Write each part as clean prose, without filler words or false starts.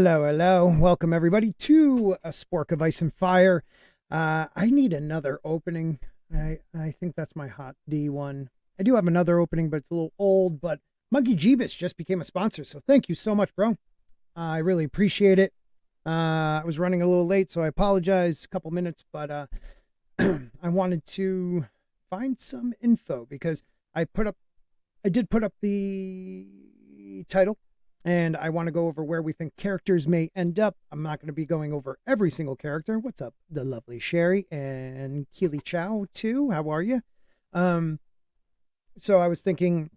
Hello, hello. Welcome, everybody, to A Spork of Ice and Fire. I need another opening. I think that's my hot D one. I do have another opening, but it's a little old, but Monkey Jeebus just became a sponsor, so thank you so much, bro. I really appreciate it. I was running a little late, so I apologize. A couple minutes, but I wanted to find some info because I did put up the title, and I want to go over where we think characters may end up. I'm not going to be going over every single character. What's up, the lovely Sherry and Keely Chow too? How are you? So I was thinking,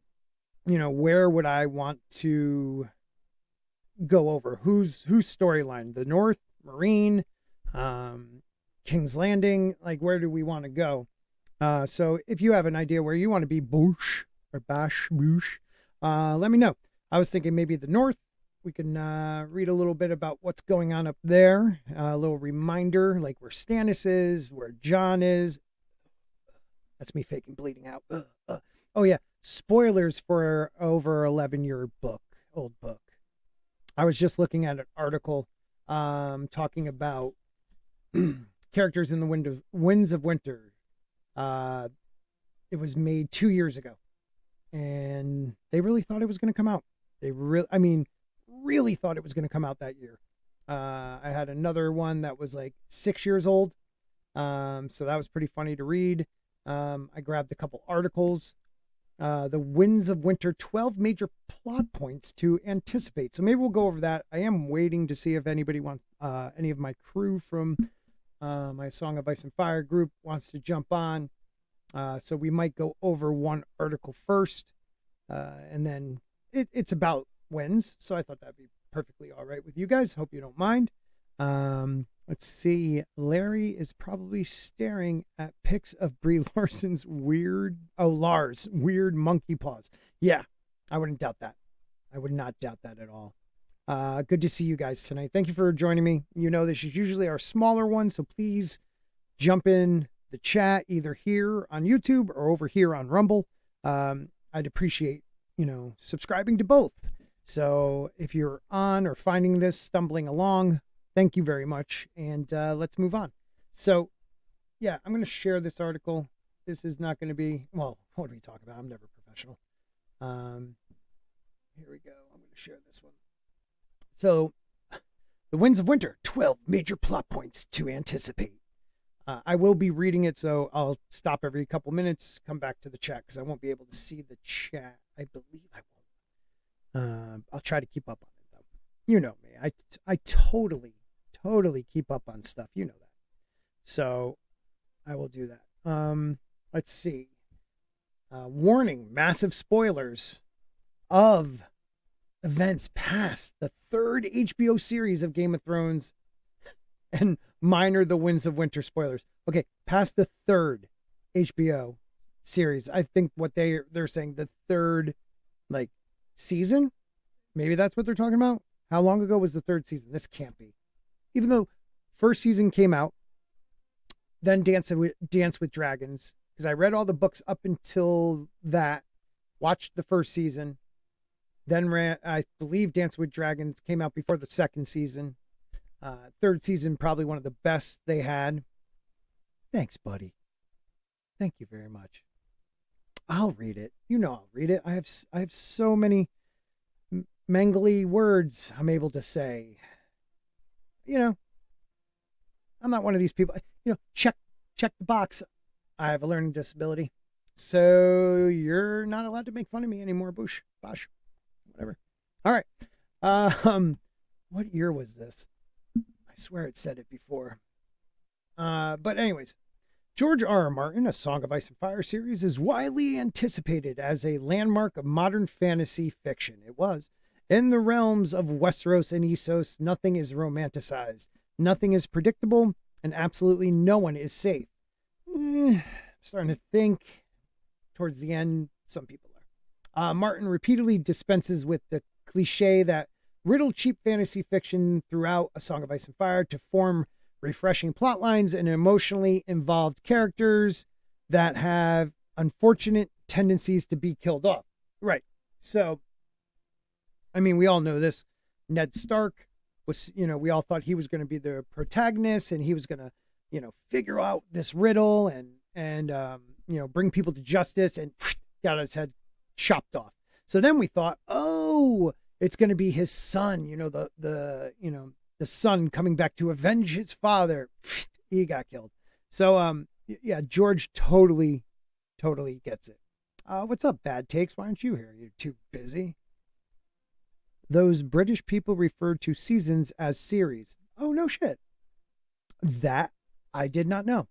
where would I want to go over? Whose storyline? The North, Marine, King's Landing. Like, where do we want to go? So if you have an idea where you want to be, Boosh or Bash Boosh, let me know. I was thinking maybe the North. We can read a little bit about what's going on up there. A little reminder, like where Stannis is, where Jon is. That's me faking bleeding out. Oh yeah, spoilers for over 11-year old book. I was just looking at an article talking about characters in the Winds of Winter. It was made 2 years ago, and they really thought it was going to come out. They really thought it was going to come out that year. I had another one that was like 6 years old. So that was pretty funny to read. I grabbed a couple articles. The Winds of Winter, 12 major plot points to anticipate. So maybe we'll go over that. I am waiting to see if anybody wants, any of my crew from my Song of Ice and Fire group wants to jump on. So we might go over one article first, and then it's about wins, so I thought that'd be perfectly all right with you guys. Hope you don't mind. Let's see. Larry is probably staring at pics of Brie Larson's Lars weird monkey paws. Yeah, I wouldn't doubt that. I would not doubt that at all. Good to see you guys tonight. Thank you for joining me. You know, this is usually our smaller one, so please jump in the chat either here on YouTube or over here on Rumble. I'd appreciate subscribing to both. So if you're on or finding this, stumbling along, thank you very much. And let's move on. So yeah, I'm going to share this article. This is not going to be, well, what do we talk about? I'm never professional. Here we go. I'm going to share this one. So the Winds of Winter, 12 major plot points to anticipate. I will be reading it, so I'll stop every couple minutes, come back to the chat, because I won't be able to see the chat. I believe I won't. I'll try to keep up on it, though. You know me. I totally keep up on stuff. You know that. So I will do that. Let's see. Warning, massive spoilers of events past the third HBO series of Game of Thrones, and minor The Winds of Winter spoilers. Okay, past the third HBO series. I think what they're saying, the third season. Maybe that's what they're talking about. How long ago was the third season? This can't be. Even though first season came out, then Dance with Dragons, because I read all the books up until that, watched the first season, then I believe Dance with Dragons came out before the second season. Third season, probably one of the best they had. Thanks, buddy. Thank you very much. I'll read it. I'll read it. I have so many mangly words I'm able to say. I'm not one of these people. Check the box. I have a learning disability, so you're not allowed to make fun of me anymore. Bosh, whatever. All right. What year was this? I swear it said it before. But anyways, George R.R. Martin, A Song of Ice and Fire series, is widely anticipated as a landmark of modern fantasy fiction. It was. In the realms of Westeros and Essos, nothing is romanticized, nothing is predictable, and absolutely no one is safe. Starting to think towards the end, some people are. Martin repeatedly dispenses with the cliche that riddled cheap fantasy fiction throughout A Song of Ice and Fire to form refreshing plot lines and emotionally involved characters that have unfortunate tendencies to be killed off. Right. So, we all know this. Ned Stark, was, we all thought he was going to be the protagonist, and he was going to, figure out this riddle and bring people to justice, and got his head chopped off. So then we thought, oh, it's going to be his son, the son coming back to avenge his father. He got killed. So, yeah, George totally gets it. What's up, Bad Takes? Why aren't you here? You're too busy. Those British people referred to seasons as series. Oh, no shit. That I did not know.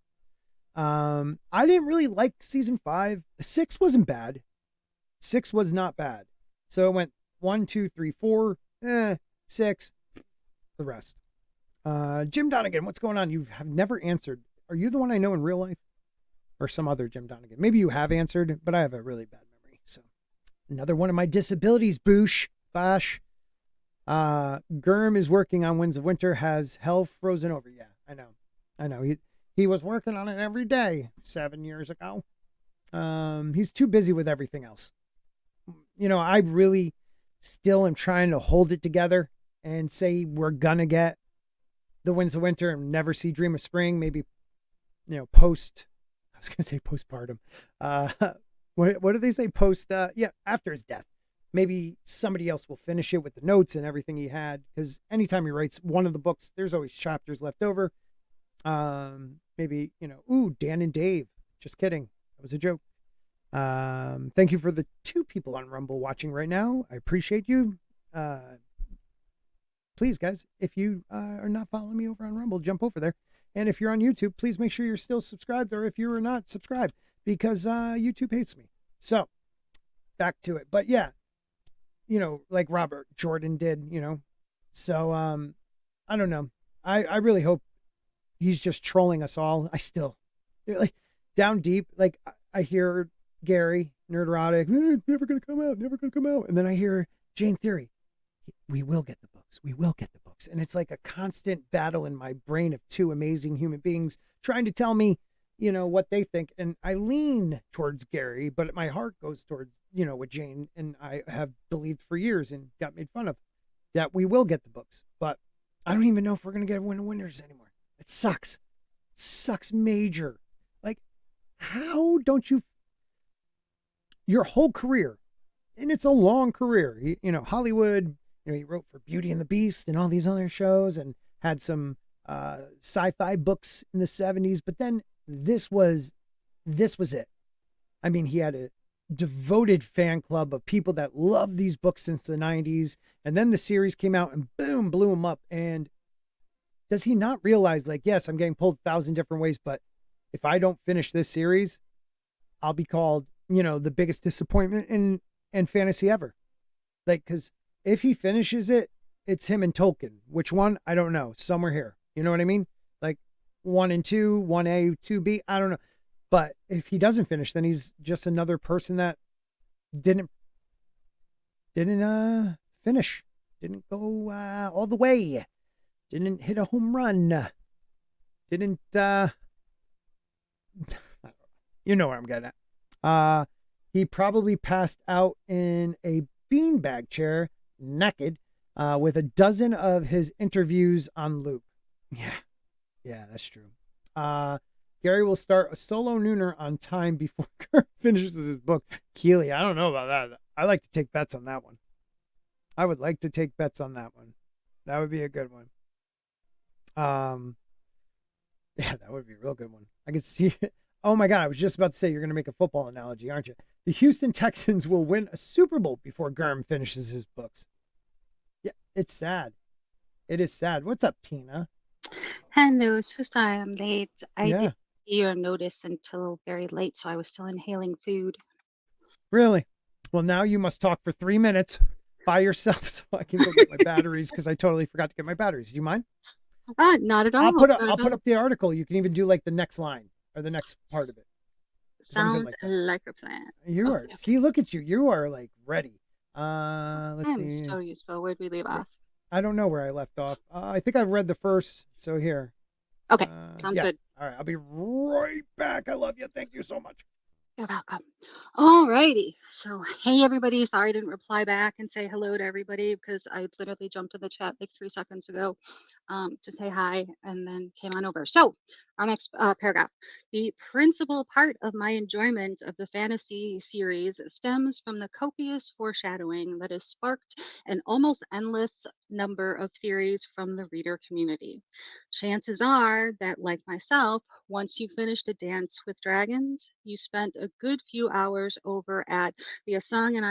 I didn't really like season 5. 6 wasn't bad. 6 was not bad. So it went 1, 2, 3, 4, 6, the rest. Jim Donegan, what's going on? You have never answered. Are you the one I know in real life? Or some other Jim Donegan? Maybe you have answered, but I have a really bad memory. So another one of my disabilities, Boosh, Bash. Gurm is working on Winds of Winter. Has hell frozen over? Yeah, I know. He was working on it every day 7 years ago. He's too busy with everything else. I really still am trying to hold it together and say we're gonna get the Winds of Winter and never see Dream of Spring. Maybe, post. I was gonna say postpartum. What do they say? Post. After his death. Maybe somebody else will finish it with the notes and everything he had. Because anytime he writes one of the books, there's always chapters left over. Maybe, Dan and Dave. Just kidding. That was a joke. Thank you for the 2 people on Rumble watching right now. I appreciate you. Please, guys, if you are not following me over on Rumble, jump over there. And if you're on YouTube, please make sure you're still subscribed, or if you are not, subscribe, because YouTube hates me. So, back to it. But yeah, like Robert Jordan did, So, I don't know. I really hope he's just trolling us all. I still, like, down deep, like, I hear Gary, Nerderotic, never going to come out. And then I hear Jane Theory, we will get the books. And it's like a constant battle in my brain of 2 amazing human beings trying to tell me, what they think. And I lean towards Gary, but my heart goes towards, with Jane. And I have believed for years and got made fun of that we will get the books. But I don't even know if we're going to get Winter Winters anymore. It sucks. Major. Like, how don't you, your whole career, and it's a long career, Hollywood, he wrote for Beauty and the Beast and all these other shows and had some sci-fi books in the 70s, but then this was it. I mean, he had a devoted fan club of people that loved these books since the 90s, and then the series came out and boom, blew him up. And does he not realize, like, yes, I'm getting pulled 1,000 different ways, but if I don't finish this series, I'll be called, the biggest disappointment in fantasy ever. Like, because if he finishes it, it's him and Tolkien. Which one? I don't know. Somewhere here. You know what I mean? Like 1 and 2, 1A, 2B. I don't know. But if he doesn't finish, then he's just another person that didn't finish. Didn't go all the way. Didn't hit a home run. Didn't you know where I'm getting at. He probably passed out in a beanbag chair, naked, with a dozen of his interviews on loop. Yeah, that's true. Gary will start a solo nooner on time before Kurt finishes his book. Keely, I don't know about that. I like to take bets on that one. I would like to take bets on that one. That would be a good one. Yeah, that would be a real good one. I could see it. Oh my God, I was just about to say, you're going to make a football analogy, aren't you? The Houston Texans will win a Super Bowl before Gurm finishes his books. Yeah, it's sad. It is sad. What's up, Tina? Hello, so sorry I'm late. I Yeah. didn't see your notice until very late, so I was still inhaling food. Really? Well, now you must talk for 3 minutes by yourself so I can go get my batteries, because I totally forgot to get my batteries. Do you mind? Not at all. I'll put up the article. You can even do like the next line or the next part of it. Sounds like a plan. You are. Okay. See, look at you. You are like ready. Let's I'm see. so useful. Where'd we leave off? I don't know where I left off. I think I've read the first. So here. Okay. Sounds good. All right. I'll be right back. I love you. Thank you so much. You're welcome. All righty. So, hey, everybody. Sorry I didn't reply back and say hello to everybody because I literally jumped in the chat like 3 seconds ago to say hi and then came on over. So, our next paragraph. The principal part of my enjoyment of the fantasy series stems from the copious foreshadowing that has sparked an almost endless number of theories from the reader community. Chances are that, like myself, once you finished A Dance with Dragons, you spent a good few hours over at the A Song of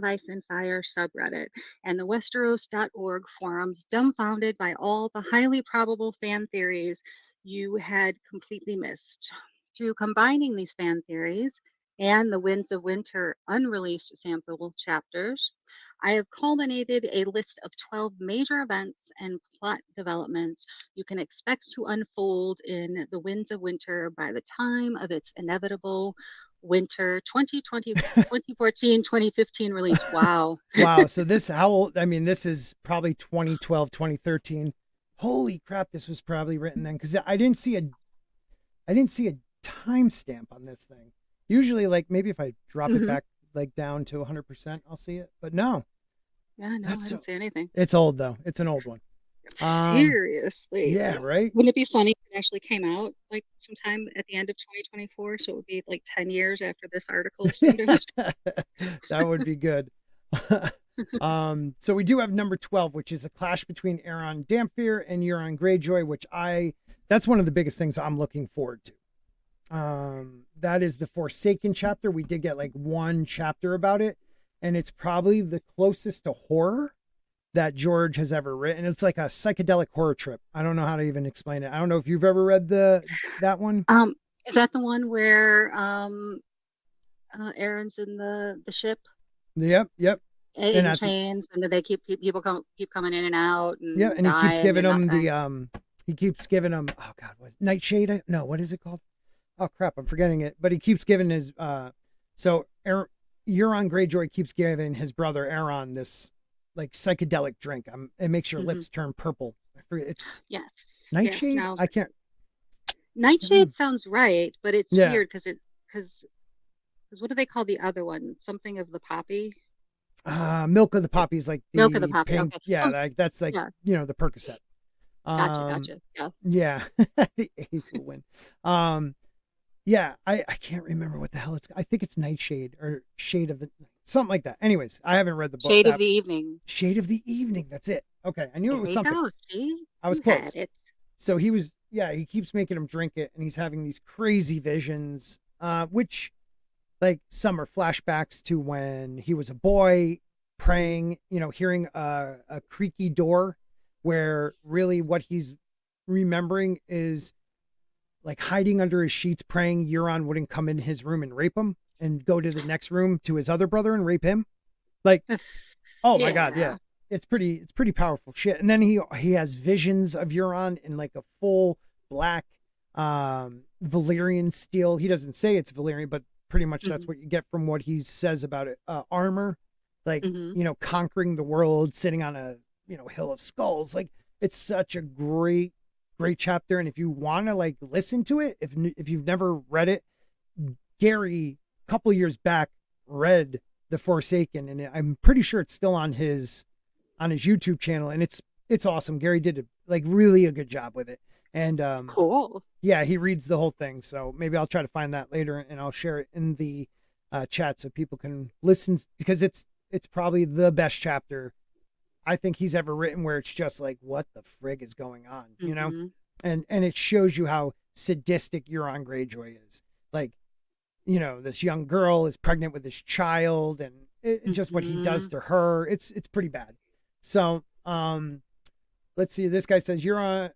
Ice and Fire subreddit and the Westeros.org forums, dumbfounded by all the highly probable fan theories you had completely missed. Through combining these fan theories and the Winds of Winter unreleased sample chapters, I have culminated a list of 12 major events and plot developments you can expect to unfold in The Winds of Winter by the time of its inevitable winter 2020, 2014, 2015 release. Wow. Wow. So this, how old? I mean, this is probably 2012, 2013. Holy crap. This was probably written then. Cause I didn't see a timestamp on this thing. Usually like maybe if I drop it Hmm. back like down to 100%, I'll see it, but no, Yeah, no, I that's didn't so, say anything. it's old though. It's an old one. Seriously. Yeah, right. Wouldn't it be funny if it actually came out like sometime at the end of 2024? So it would be like 10 years after this article assumed it was. That would be good. So we do have number 12, which is a clash between Aeron Damphere and Euron Greyjoy, which that's one of the biggest things I'm looking forward to. That is the Forsaken chapter. We did get like one chapter about it, and it's probably the closest to horror that George has ever written. It's like a psychedelic horror trip. I don't know how to even explain it. I don't know if you've ever read that one. Um, is that the one where Aaron's in the ship Yep, yep. And in at the chains, and then they people keep coming in and out yeah, and and he keeps dying giving and not him dying. oh god, what is Nightshade? No, what is it called? Oh crap, I'm forgetting it. But he keeps giving his Euron Greyjoy keeps giving his brother Aeron this like psychedelic drink. It makes your Hmm. lips turn purple. I forget, it's Yes, yes. Nightshade. Now, I can't. Nightshade sounds right, but it's Yeah, weird because what do they call the other one? Something of the poppy. Milk of the Poppy is like Milk of the the poppy. pink. Okay, Yeah, so that's like yeah, the Percocet. gotcha, Um, gotcha. Yeah. yeah, the Ace will win. Um, Yeah, I can't remember what the hell it's. I think it's Nightshade or Shade of the something like that. Anyways, I haven't read the book. Shade of That the evening. Shade of the Evening. That's it. Okay, I knew it There was you something. go. See, I was you had close. it. So he keeps making him drink it, and he's having these crazy visions, which like some are flashbacks to when he was a boy praying, hearing a creaky door, where really what he's remembering is like hiding under his sheets, praying Euron wouldn't come in his room and rape him and go to the next room to his other brother and rape him. Like, oh my God, yeah. Yeah. It's pretty powerful shit. And then he has visions of Euron in like a full black Valyrian steel. He doesn't say it's Valyrian, but pretty much that's Hmm. what you get from what he says about it. Armor, like, Hmm. conquering the world, sitting on a, hill of skulls. Like, it's such a great chapter. And if you want to like listen to it, if you've never read it, Gary a couple years back read The Forsaken, and I'm pretty sure it's still on his YouTube channel, and it's awesome. Gary did like really a good job with it. And Cool. yeah, he reads the whole thing. So maybe I'll try to find that later and I'll share it in the chat so people can listen, because it's probably the best chapter I think he's ever written, where it's just like, what the frig is going on, Hmm. and it shows you how sadistic Euron Greyjoy is. Like, this young girl is pregnant with this child, and just what he does Hmm. to her, it's pretty bad. So, let's see. This guy says Aeron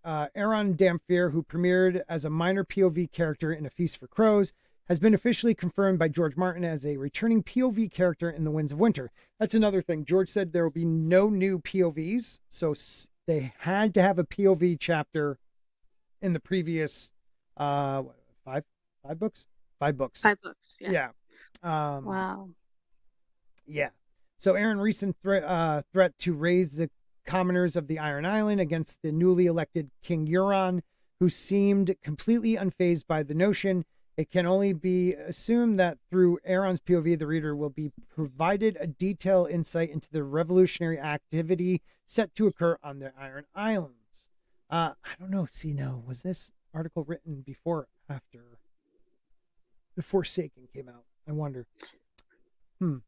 Damphere, who premiered as a minor POV character in A Feast for Crows, has been officially confirmed by George Martin as a returning POV character in The Winds of Winter. That's another thing. George said there will be no new POVs, so they had to have a POV chapter in the previous what, five books? 5 books. 5 books. Yeah. Yeah. Wow. Yeah. So Aaron recent threat to raise the commoners of the Iron Island against the newly elected King Euron, who seemed completely unfazed by the notion, It can only be assumed that through Aeron's POV, the reader will be provided a detailed insight into the revolutionary activity set to occur on the Iron Islands. I don't know. See, no, was this article written before or after The Forsaken came out? I wonder. Because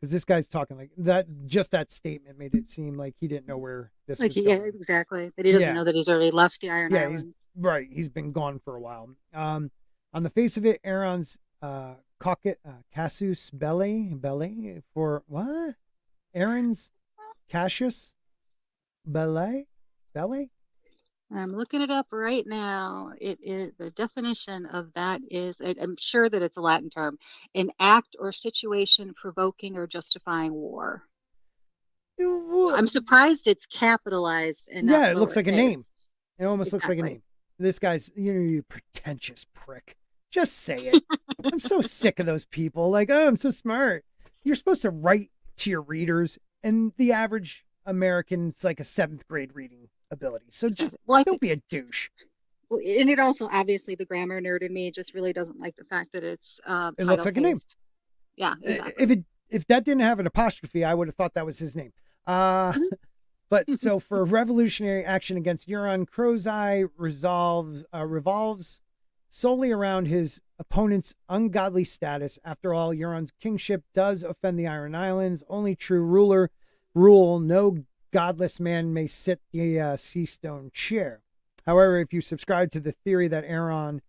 this guy's talking like that. Just that statement made it seem like he didn't know where this was yeah, going. exactly. That he doesn't know that he's already left the Iron Islands. Right. He's been gone for a while. On the face of it, Aaron's Casus Belli for what? Aaron's Cassius Belli? I'm looking it up right now. It is the definition of that is, I'm sure that it's a Latin term, an act or situation provoking or justifying war. So I'm surprised it's capitalized and not it looks like a name. It almost looks like a name. This guy's, you pretentious prick. Just say it. I'm so sick of those people. Like, oh, I'm so smart. You're supposed to write to your readers, and the average American, it's like a 7th grade reading ability. So just don't be a douche. Well, and it also, obviously, the grammar nerd in me just really doesn't like the fact that it's it looks like a name. Yeah, exactly. If that didn't have an apostrophe, I would have thought that was his name. But so for revolutionary action against Euron, Crow's Eye revolves solely around his opponent's ungodly status. After all, Euron's kingship does offend the Iron Islands. Only true rule, no godless man may sit the sea stone chair. However, if you subscribe to the theory that Aeron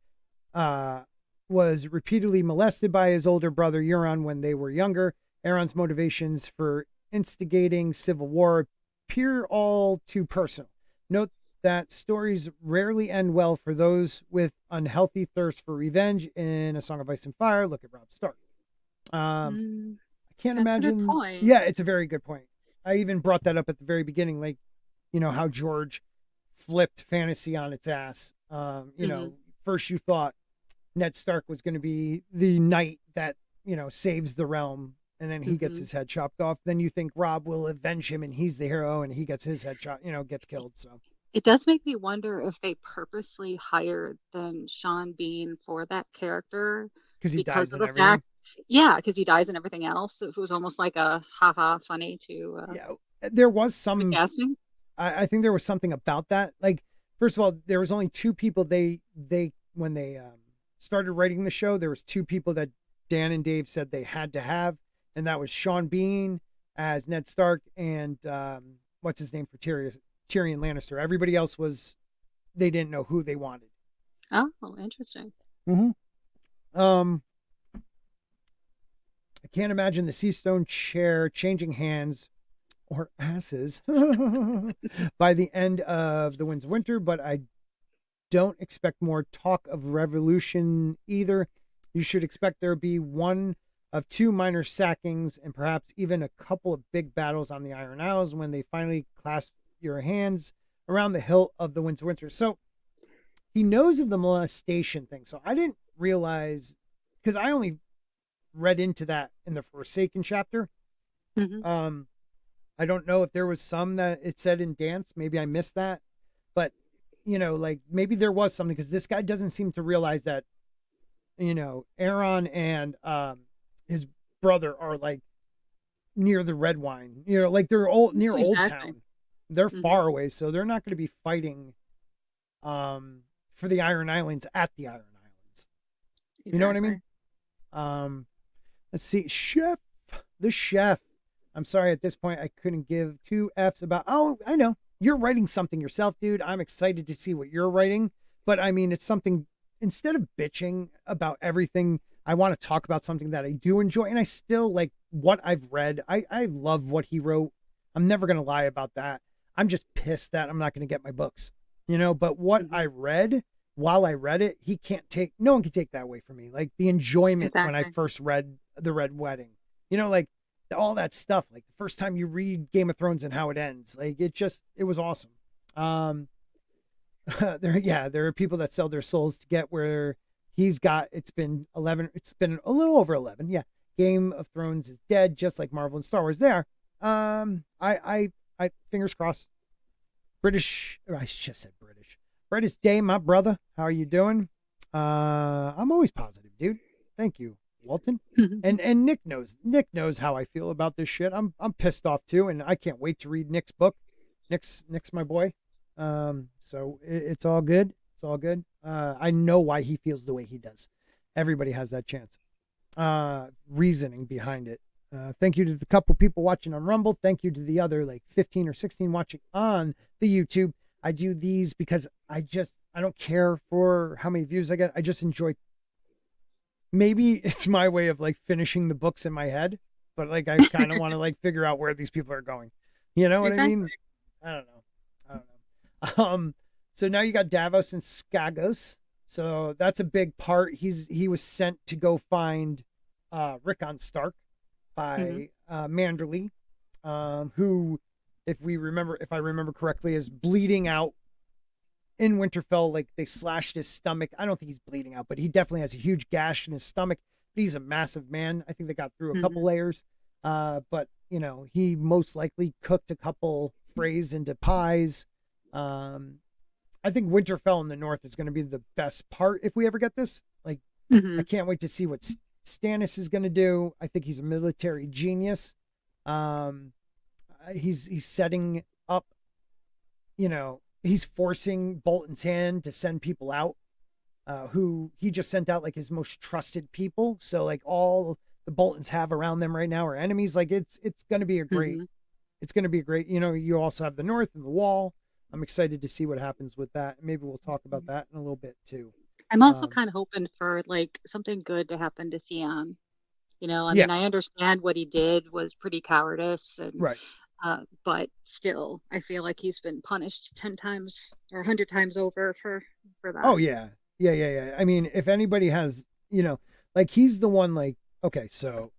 was repeatedly molested by his older brother Euron when they were younger, Aeron's motivations for instigating civil war appear all too personal. Note that stories rarely end well for those with unhealthy thirst for revenge. In A Song of Ice and Fire, look at Robb Stark. I can't imagine. Yeah, it's a very good point. I even brought that up at the very beginning, like, how George flipped fantasy on its ass. First you thought Ned Stark was going to be the knight that, saves the realm, and then he gets his head chopped off. Then you think Robb will avenge him and he's the hero, and he gets his head chopped, gets killed. So it does make me wonder if they purposely hired then Sean Bean for that character because he dies in everything. Because he dies in everything else. So it was almost like a haha funny to there was some casting. I think there was something about that. Like, first of all, there was only 2 people they when they started writing the show, there was 2 people that Dan and Dave said they had to have, and that was Sean Bean as Ned Stark and what's his name for Tyrion Lannister. Everybody else they didn't know who they wanted. Oh, interesting. I can't imagine the sea stone chair changing hands or asses by the end of The Winds of Winter, but I don't expect more talk of revolution either. You should expect there be 1 of 2 minor sackings and perhaps even a couple of big battles on the Iron Isles when they finally clasp your hands around the hilt of The Winds of Winter. So he knows of the molestation thing. So I didn't realize, because I only read into that in the Forsaken chapter. I don't know if there was some that it said in Dance. Maybe I missed that. But, like maybe there was something, because this guy doesn't seem to realize that, Aeron and his brother are like near the Red Wine. Like they're near Old Town. They're far away, so they're not going to be fighting for the Iron Islands at the Iron Islands. Exactly. You know what I mean? Let's see. The chef. I'm sorry, at this point, I couldn't give 2 Fs about, I know. You're writing something yourself, dude. I'm excited to see what you're writing. But I mean, it's something, instead of bitching about everything, I want to talk about something that I do enjoy. And I still like what I've read. I love what he wrote. I'm never going to lie about that. I'm just pissed that I'm not going to get my books, but what I read, while I read it, no one can take that away from me. Like the enjoyment when I first read The Red Wedding, like all that stuff, like the first time you read Game of Thrones and how it ends, like it was awesome. There are people that sell their souls to get where he's got. It's been a little over 11. Yeah. Game of Thrones is dead, just like Marvel and Star Wars there. I fingers crossed. I just said British. British Day, my brother. How are you doing? I'm always positive, dude. Thank you, Walton. And Nick knows. Nick knows how I feel about this shit. I'm pissed off too, and I can't wait to read Nick's book. Nick's my boy. So it's all good. It's all good. I know why he feels the way he does. Everybody has that chance. Reasoning behind it. Thank you to the couple people watching on Rumble. Thank you to the other like 15 or 16 watching on the YouTube. I do these because I don't care for how many views I get. I just enjoy. Maybe it's my way of like finishing the books in my head, but like I kind of want to like figure out where these people are going. You know what I Exactly. mean? I don't know. I don't know. So now you got Davos and Skagos. So that's a big part. He was sent to go find Rickon Stark Hmm. by Manderly, who, if I remember correctly, is bleeding out in Winterfell. Like they slashed his stomach. I don't think he's bleeding out, but he definitely has a huge gash in his stomach. But he's a massive man. I think they got through a couple Hmm. layers. But he most likely cooked a couple frays into pies. Um, I think Winterfell in the north is going to be the best part if we ever get this. Like, I Hmm. can't wait to see what Stannis is going to do. I think he's a military genius. Um, he's setting up. He's forcing Bolton's hand to send people out. Who he just sent out like his most trusted people. So like all the Boltons have around them right now are enemies. Like it's going to be a great. Hmm. It's going to be a great. You also have the North and the Wall. I'm excited to see what happens with that. Maybe we'll talk about that in a little bit too. I'm also Um, kind of hoping for like something good to happen to Theon. I yeah, mean, I understand what he did was pretty cowardice, and right. but still, I feel like he's been punished 10 times or 100 times over for Oh that. yeah. Yeah, yeah, yeah. I mean, if anybody has, like he's the one like okay, so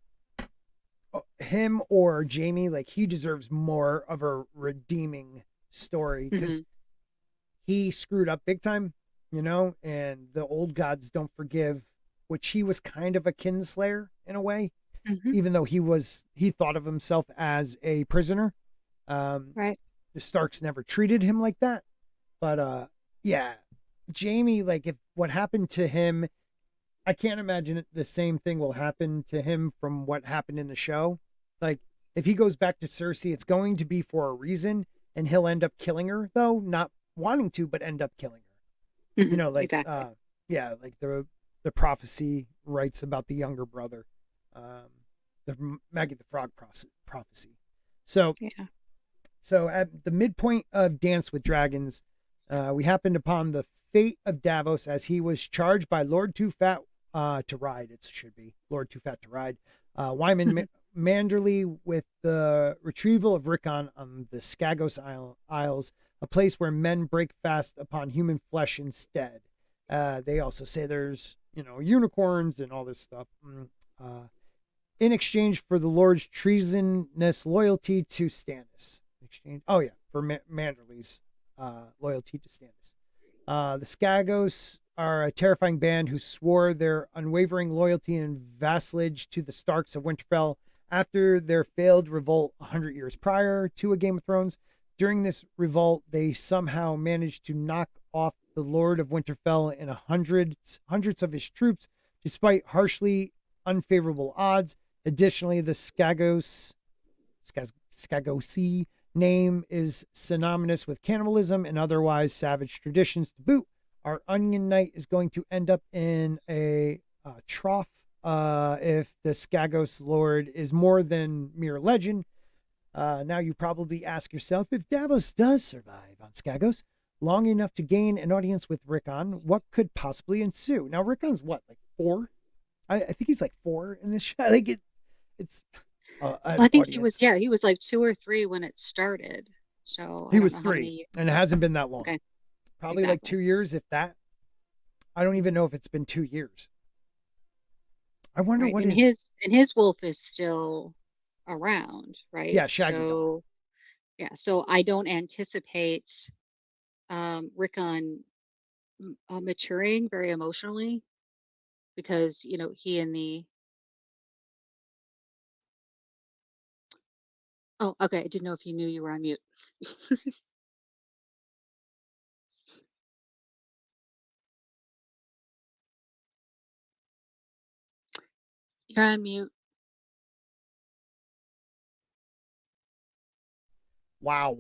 him or Jamie, like he deserves more of a redeeming story Hmm. cuz he screwed up big time, and the old gods don't forgive, which he was kind of a kinslayer in a way, Hmm. even though he thought of himself as a prisoner. Um Right. the Starks never treated him like that. But yeah, Jamie, like if what happened to him, I can't imagine the same thing will happen to him from what happened in the show. Like if he goes back to Cersei, it's going to be for a reason, and he'll end up killing her, though not wanting to, but end up killing her. Hmm. Like Exactly. yeah, like the prophecy writes about the younger brother, um, the Maggie the Frog prophecy. So Yeah. so at the midpoint of Dance with Dragons, we happened upon the fate of Davos as he was charged by Lord Too Fat to ride. It should be Lord Too Fat to ride. Wyman Hmm. Manderly with the retrieval of Rickon on the Skagos Isles, a place where men break fast upon human flesh instead. They also say there's unicorns and all this stuff. In exchange for the Lord's treasonous loyalty to Stannis. Exchange. Oh yeah, for Manderly's loyalty to Stannis. The Skagos are a terrifying band who swore their unwavering loyalty and vassalage to the Starks of Winterfell after their failed revolt 100 years prior to A Game of Thrones. During this revolt, they somehow managed to knock off the Lord of Winterfell and hundreds of his troops, despite harshly unfavorable odds. Additionally, the Skagosi name is synonymous with cannibalism and otherwise savage traditions to boot. Our Onion Knight is going to end up in a trough if the Skagos Lord is more than mere legend. Now you probably ask yourself if Davos does survive on Skagos long enough to gain an audience with Rickon, what could possibly ensue? Now Rickon's what, like 4? I think he's like 4 in this show. Like it's an I think he was, audience. yeah, he was like 2 or 3 when it started. So I He don't was know how 3, many. and it hasn't been that long. Okay, Probably like exactly. 2 years, if that. I don't even know if it's been 2 years. I wonder Right. what And is. his wolf is still around, right? Yeah, Shaggy Dog. So yeah, so I don't anticipate Rickon maturing very emotionally because, he and the oh, okay, I didn't know if you knew you were on mute. You're on mute. Wow.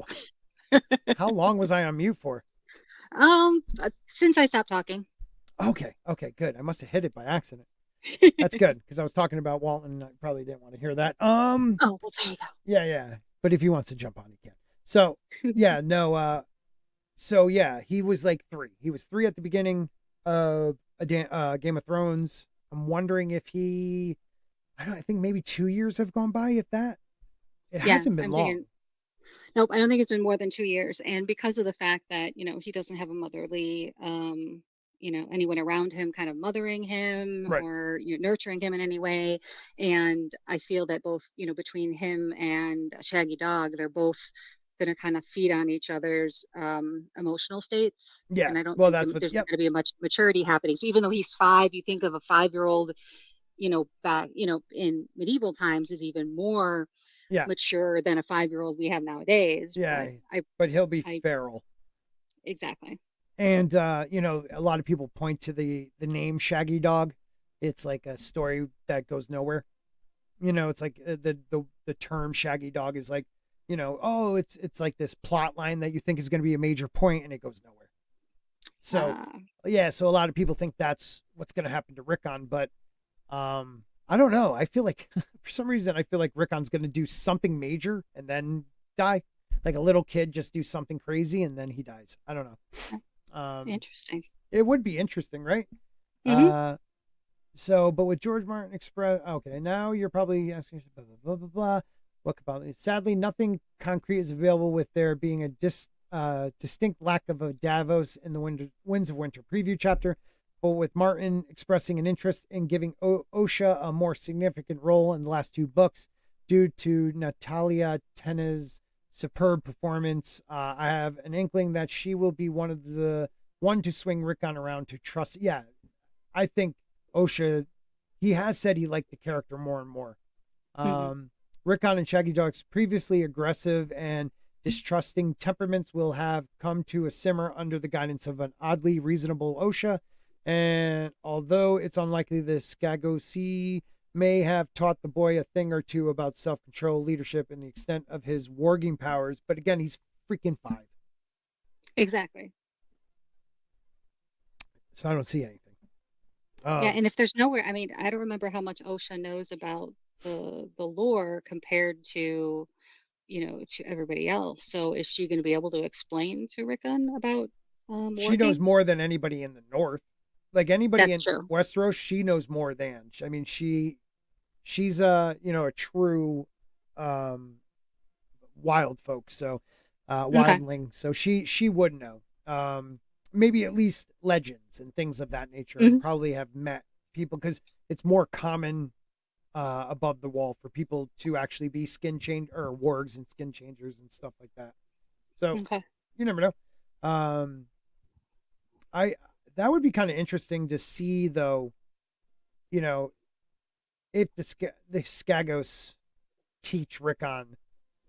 How long was I on mute for? Since I stopped talking. Okay, good. I must have hit it by accident. That's good because I was talking about Walton and I probably didn't want to hear that. Oh, well, there you Yeah. But if he wants to jump on, he can. So, go. yeah, no, so yeah, he was like 3. He was 3 at the beginning of Game of Thrones. I'm wondering if I think maybe 2 years have gone by, if that. It Yeah, hasn't been I'm long. thinking. Nope, I don't think it's been more than 2 years. And because of the fact that, he doesn't have a motherly, anyone around him kind of mothering him Right. or nurturing him in any way. And I feel that both, between him and Shaggy Dog, they're both going to kind of feed on each other's emotional states. Yeah. And I don't Well, think that's what, there's yep. going to be much maturity happening. So even though he's 5, you think of a 5-year-old, back, in medieval times is even more Yeah. mature than a 5-year-old we have nowadays. Yeah. But I, But he'll be I feral. exactly. And a lot of people point to the name Shaggy Dog. It's like a story that goes nowhere. It's like the term Shaggy Dog is like, oh, it's like this plot line that you think is going to be a major point and it goes nowhere. So, yeah, so a lot of people think that's what's going to happen to Rickon, but I don't know. I feel like for some reason I feel like Rickon's going to do something major and then die. Like a little kid just do something crazy and then he dies. I don't know. Interesting. It would be interesting, right? Hmm. So, but with George Martin Express, okay, now you're probably asking blah blah blah blah blah. What about it? Sadly, nothing concrete is available with there being a distinct lack of a Davos in the Winds of Winter preview chapter. But with Martin expressing an interest in giving Osha a more significant role in the last 2 books, due to Natalia Tena's superb performance, I have an inkling that she will be one to swing Rickon around to trust. Yeah, I think Osha, he has said he liked the character more and more. Hmm. Rickon and Shaggy Dog's previously aggressive and distrusting temperaments will have come to a simmer under the guidance of an oddly reasonable Osha. And although it's unlikely the Skagosi may have taught the boy a thing or two about self-control, leadership, and the extent of his warging powers, but again, he's freaking 5. Exactly. So I don't see anything. Yeah, and if there's nowhere, I mean, I don't remember how much Osha knows about the lore compared to, to everybody else. So is she going to be able to explain to Rickon about She knows working? more than anybody in the North. Like anybody That's in true. Westeros, she knows more than. I mean, she's a true um wild folk, so Okay. wildling. So she would know. Maybe at least legends and things of that nature, and Hmm. probably have met people because it's more common above the wall for people to actually be skin change or wargs and skin changers and stuff like that. So Okay. you never know. I That would be kind of interesting to see though, you know, if the Skagos teach Rickon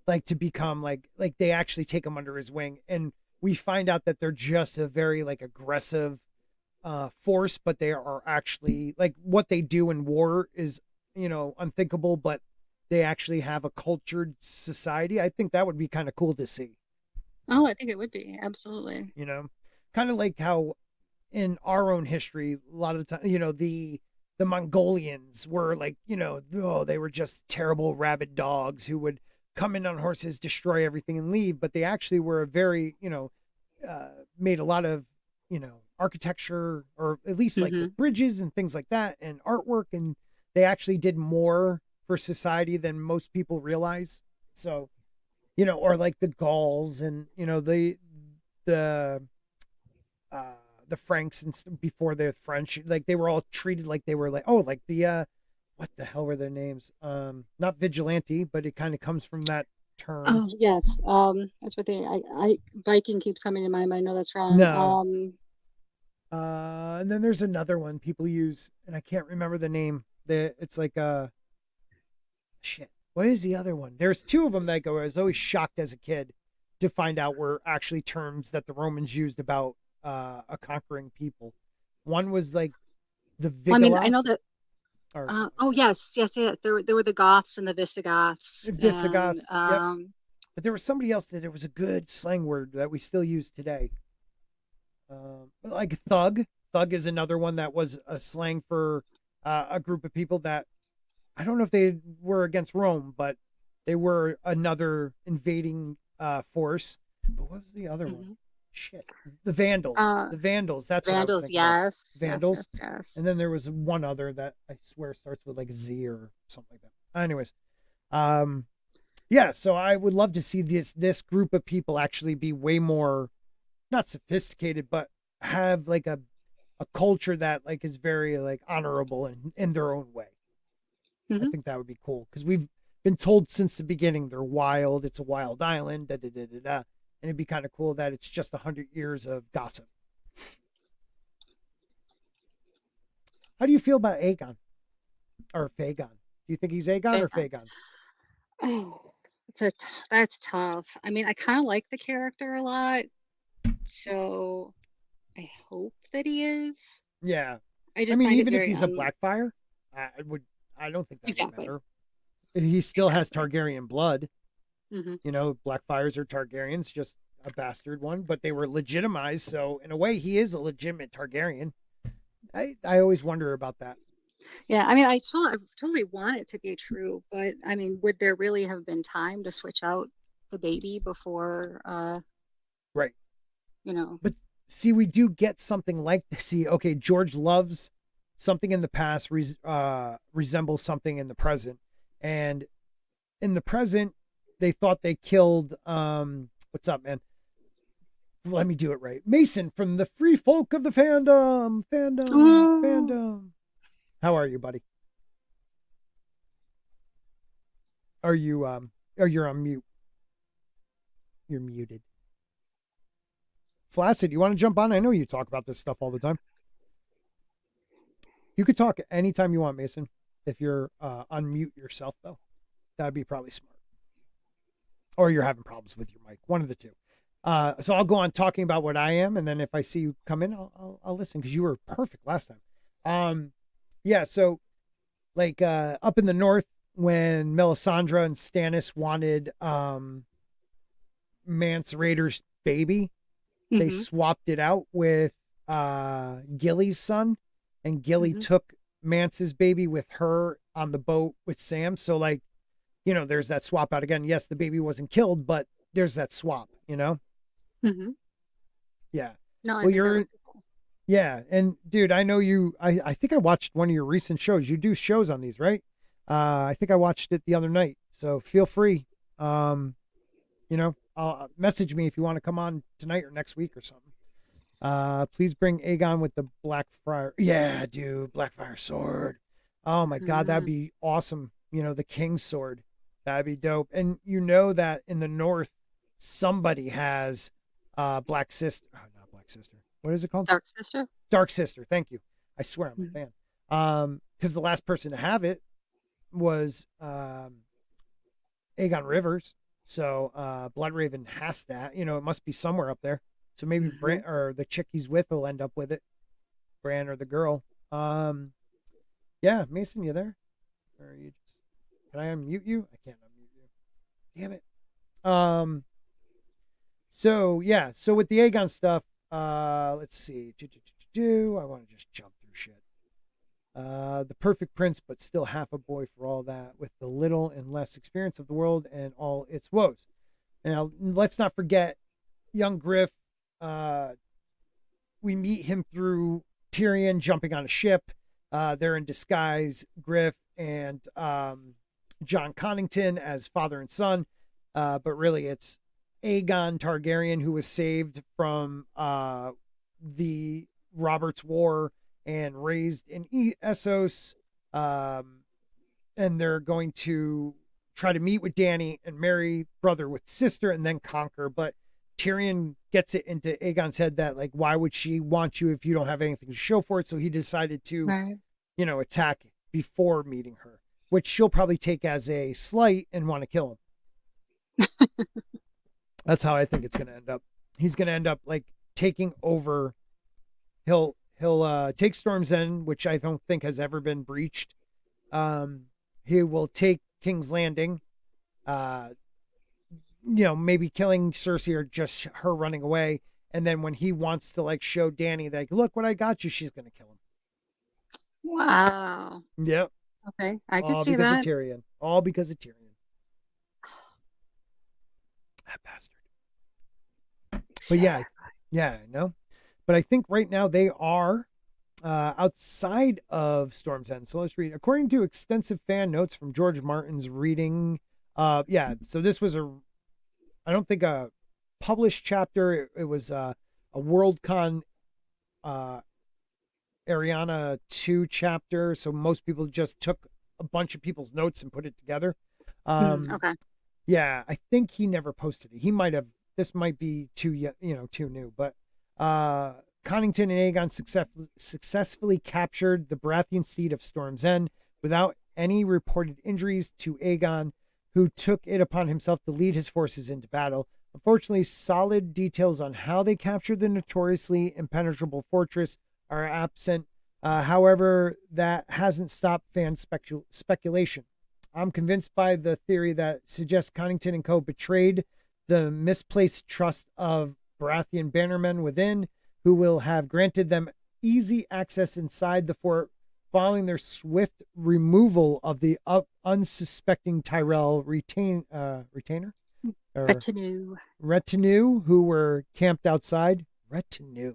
like to become like they actually take him under his wing and we find out that they're just a very like aggressive force, but they are actually like what they do in war is, unthinkable, but they actually have a cultured society. I think that would be kind of cool to see, Oh, I think it would be. Absolutely. you know, kind of like how in our own history, a lot of the time, the Mongolians were like, oh, they were just terrible rabid dogs who would come in on horses, destroy everything, and leave. But they actually were a very, made a lot of, architecture, or at least like Hmm. with bridges and things like that, and artwork, and they actually did more for society than most people realize. So, or like the Gauls and the uh the Franks and before the French, like they were all treated like they were like, oh, like the what the hell were their names? Not vigilante, but it kind of comes from that term. Oh, yes. That's what Viking keeps coming to mind. I know that's wrong. No. And then there's another one people use, and I can't remember the name. It's like shit. What is the other one? There's 2 of them that I was always shocked as a kid to find out were actually terms that the Romans used about a conquering people. One was like the Well, I mean, I know Vigilas. that. or something Oh like yes, yes, yes. There were the Goths and the Visigoths, that. and Visigoths. Yep. But there was somebody else that it was a good slang word that we still use today. Like thug. Thug is another one that was a slang for a group of people that I don't know if they were against Rome, but they were another invading force. But what was the other one? mhm. Shit. The Vandals. uh, The Vandals. That's what I was Vandals. thinking of. Yes, yes, yes, Vandals. yes. And then there was one other that I swear starts with like Z or something like that. Anyways, um, yeah. So I would love to see this group of people actually be way more not sophisticated, but have like a culture that like is very like honorable in their own way. I Hmm. think that would be cool because we've been told since the beginning they're wild. It's a wild island. Da da da da da. And it'd be kind of cool that it's just 100 years of gossip. How do you feel about Aegon or Fagon? Do you think he's Aegon or Fagon. Fagon? Oh, that's tough. I mean, I kind of like the character a lot, so I hope that he is. Yeah, I I just mean, find it even if very he's a Blackfire, I would. I don't think that would exactly, matter. He still has exactly. Targaryen blood. Hmm. You know, Blackfires are Targaryens, just a bastard one, but they were legitimized. So in a way, he is a legitimate Targaryen. I always wonder about that. Yeah, I mean, I totally want it to be true, but I mean, would there really have been time to switch out the baby before, Right. you know? But see, we do get something like this. See, okay, George loves something in the past resembles something in the present. And in the present, they thought they killed what's up, man? Let me do it right. Mason from the Free Folk of the Fandom. Fandom. Ooh. Fandom. How are you, buddy? Are you or you're on mute? You're muted. Flaccid, you want to jump on? I know you talk about this stuff all the time. You could talk anytime you want, Mason. If you're unmute yourself though, that'd be probably smart. Or you're having problems with your mic. One of the two. So I'll go on talking about what I am, and then if I see you come in, I'll listen because you were perfect last time. Yeah. So like up in the north, when Melisandre and Stannis wanted Mance Raider's baby, they Hmm. swapped it out with Gilly's son, and Gilly Hmm. took Mance's baby with her on the boat with Sam. So like, you know, there's that swap out again. Yes, the baby wasn't killed, but there's that swap, you know? Hmm. Yeah. No, I Well, think that would be cool. yeah. And dude, I know you, I think I watched one of your recent shows. You do shows on these, right? I think I watched it the other night. So feel free. Um, you know, message me if you want to come on tonight or next week or something. Please bring Aegon with the Blackfire. Yeah, dude, Blackfire sword. Oh my God, that'd Mm. be awesome. You know, the King's sword. That'd be dope. And you know that in the North, somebody has Black Sister. Oh, not Black Sister. What is it called? Dark Sister? Dark Sister. Thank you. I swear I'm a Mhm. fan. Because the last person to have it was Aegon Rivers. So Bloodraven has that. You know, it must be somewhere up there. So maybe Mhm. Bran or the chick he's with will end up with it. Bran or the girl. Yeah, Mason, you there? Or are you just can I unmute you? I can't unmute you. Damn it. Um so yeah, so with the Aegon stuff, let's see. I want to just jump through shit. The perfect prince, but still half a boy for all that, with the little and less experience of the world and all its woes. Now, let's not forget young Griff. Uh, we meet him through Tyrion jumping on a ship. They're in disguise, Griff and John Connington as father and son. But really, it's Aegon Targaryen who was saved from the Robert's War and raised in Essos. Um, and they're going to try to meet with Danny and marry brother with sister and then conquer. But Tyrion gets it into Aegon's head that like, why would she want you if you don't have anything to show for it? So he decided to, Right. you know, attack before meeting her, which she'll probably take as a slight and want to kill him. That's how I think it's going to end up. He's going to end up like taking over. He'll take Storm's End, which I don't think has ever been breached. He will take King's Landing, maybe killing Cersei or just her running away. And then when he wants to like show Dany, like, look what I got you, she's gonna kill him. Wow. Yep. Okay, I could All see because of that. Tyrion. All because of Tyrion. That bastard. But yeah, I know. But I think right now they are outside of Storm's End. So let's read. According to extensive fan notes from George Martin's reading, so this was I don't think a published chapter. It was a Worldcon Ariana 2 chapter. So most people just took a bunch of people's notes and put it together. Okay. Yeah, I think he never posted it. He might have. This might be too new, but Connington and Aegon successfully captured the Baratheon seat of Storm's End without any reported injuries to Aegon, who took it upon himself to lead his forces into battle. Unfortunately, solid details on how they captured the notoriously impenetrable fortress are absent. However, that hasn't stopped fan speculation. I'm convinced by the theory that suggests Connington and co. betrayed the misplaced trust of Baratheon bannermen within, who will have granted them easy access inside the fort following their swift removal of the unsuspecting Tyrell retainer? Or retinue, who were camped outside. Retinue.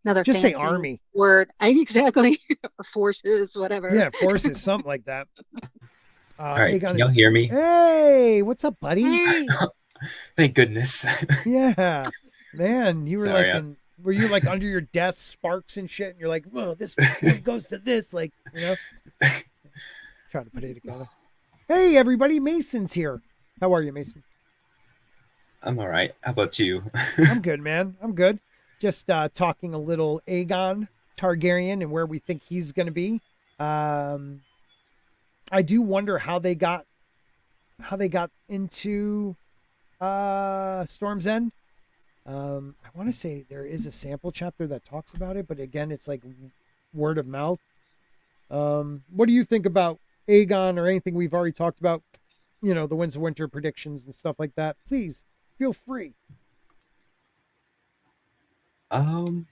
Another just say fancy army word. Exactly. Or forces, whatever. Yeah, forces, something like that. All right, can y'all hear me? Hey, what's up, buddy? Hey. Thank goodness. Yeah, man, you were Sorry, were you like under your desk, sparks and shit, and you're like, well, this goes to this, like, trying to put it together. Hey, everybody, Mason's here. How are you, Mason? I'm all right. How about you? I'm good, man. I'm good. Just talking a little Aegon Targaryen and where we think he's going to be. I do wonder how they got into Storm's End. I want to say there is a sample chapter that talks about it, but again, it's like word of mouth. What do you think about Aegon or anything we've already talked about? The Winds of Winter predictions and stuff like that. Please feel free. I don't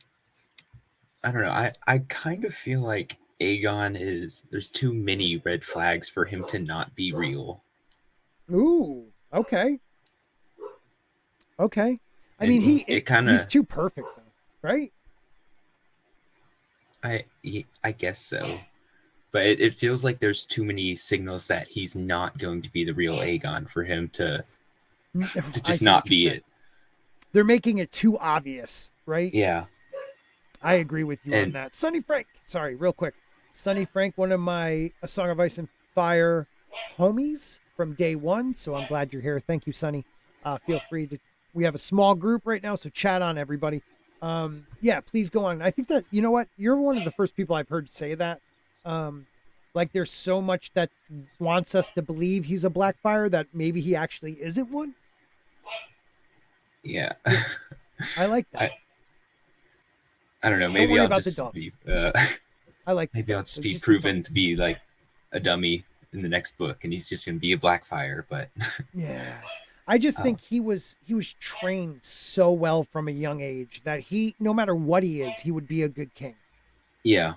know. I kind of feel like Aegon there's too many red flags for him to not be real. Ooh, okay. Okay. I mean, he's too perfect, though, right? I guess so. But it feels like there's too many signals that he's not going to be the real Aegon for him to just not be it. They're making it too obvious, right? Yeah. I agree with you on that. Sonny Frank. Sorry, real quick. Sonny Frank, one of my A Song of Ice and Fire homies from day one. So I'm glad you're here. Thank you, Sonny. Feel free to. We have a small group right now, so chat on, everybody. Yeah, please go on. I think that, you know what? You're one of the first people I've heard say that. Like there's so much that wants us to believe he's a Blackfire that maybe he actually isn't one. Yeah. I like that. I don't know. Maybe I'll just be. Maybe I'll just be proven to be like a dummy in the next book, and he's just gonna be a Blackfire. But yeah, I just think he was trained so well from a young age that he, no matter what he is, he would be a good king. Yeah,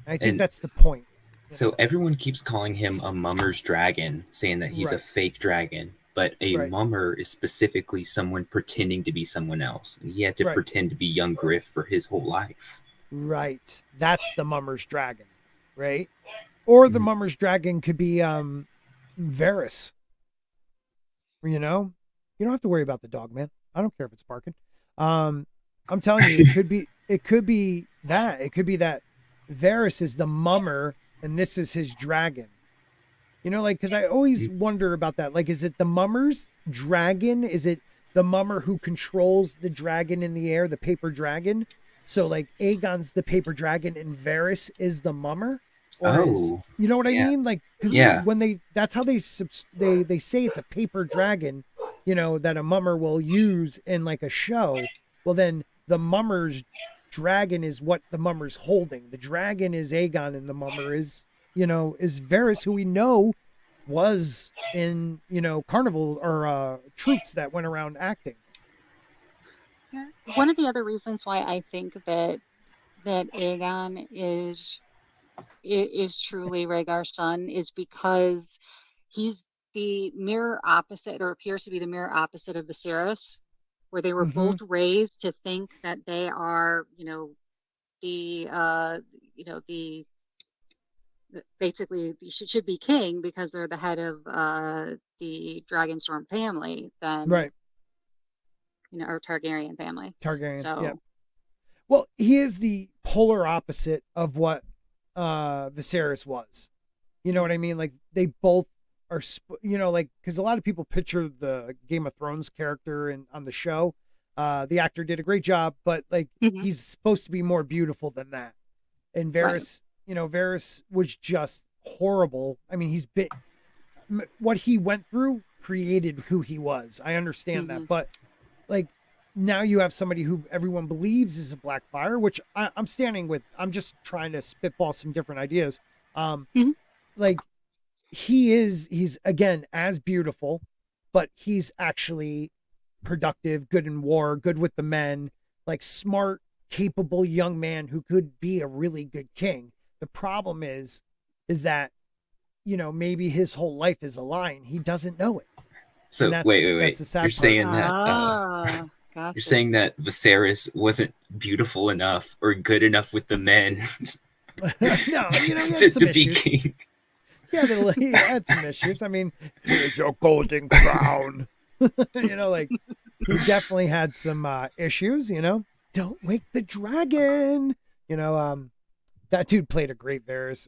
I think that's the point. So everyone keeps calling him a mummer's dragon, saying that he's a fake dragon. But a mummer is specifically someone pretending to be someone else. And he had to pretend to be young Griff for his whole life. Right. That's the mummer's dragon, right? Or the mummer's dragon could be Varys. You don't have to worry about the dog, man. I don't care if it's barking. I'm telling you, it could be that. It could be that Varys is the mummer and this is his dragon. Because I always wonder about that. Like, is it the mummer's dragon? Is it the mummer who controls the dragon in the air, the paper dragon? So, like, Aegon's the paper dragon and Varys is the mummer? Or you know what I mean? Like, because when that's how they say it's a paper dragon, that a mummer will use in, like, a show. Well, then the mummer's dragon is what the mummer's holding. The dragon is Aegon, and the mummer is Varys, who we know was in, carnival or troops that went around acting. Yeah. One of the other reasons why I think that Aegon is truly Rhaegar's son is because he's the mirror opposite, or appears to be the mirror opposite of Viserys, where they were both raised to think that they are, basically should be king because they're the head of the Dragonstorm family, then Right. Or Targaryen family. Targaryen. So, yeah. Well, he is the polar opposite of what Viserys was. You know what I mean? Like, they both are, because a lot of people picture the Game of Thrones character on the show. The actor did a great job, but he's supposed to be more beautiful than that. And Varys, Varys was just horrible. I mean, what he went through created who he was. I understand that, but now you have somebody who everyone believes is a Blackfire, which I'm standing with. I'm just trying to spitball some different ideas. He's again as beautiful, but he's actually productive, good in war, good with the men, smart, capable young man who could be a really good king. The problem is that, maybe his whole life is a lie and he doesn't know it. So wait. You're saying that gotcha. You're saying that Viserys wasn't beautiful enough or good enough with the men no, to be king. Yeah, he had some issues. I mean, here's your golden crown. He definitely had some issues. Don't wake the dragon. That dude played a great Viserys,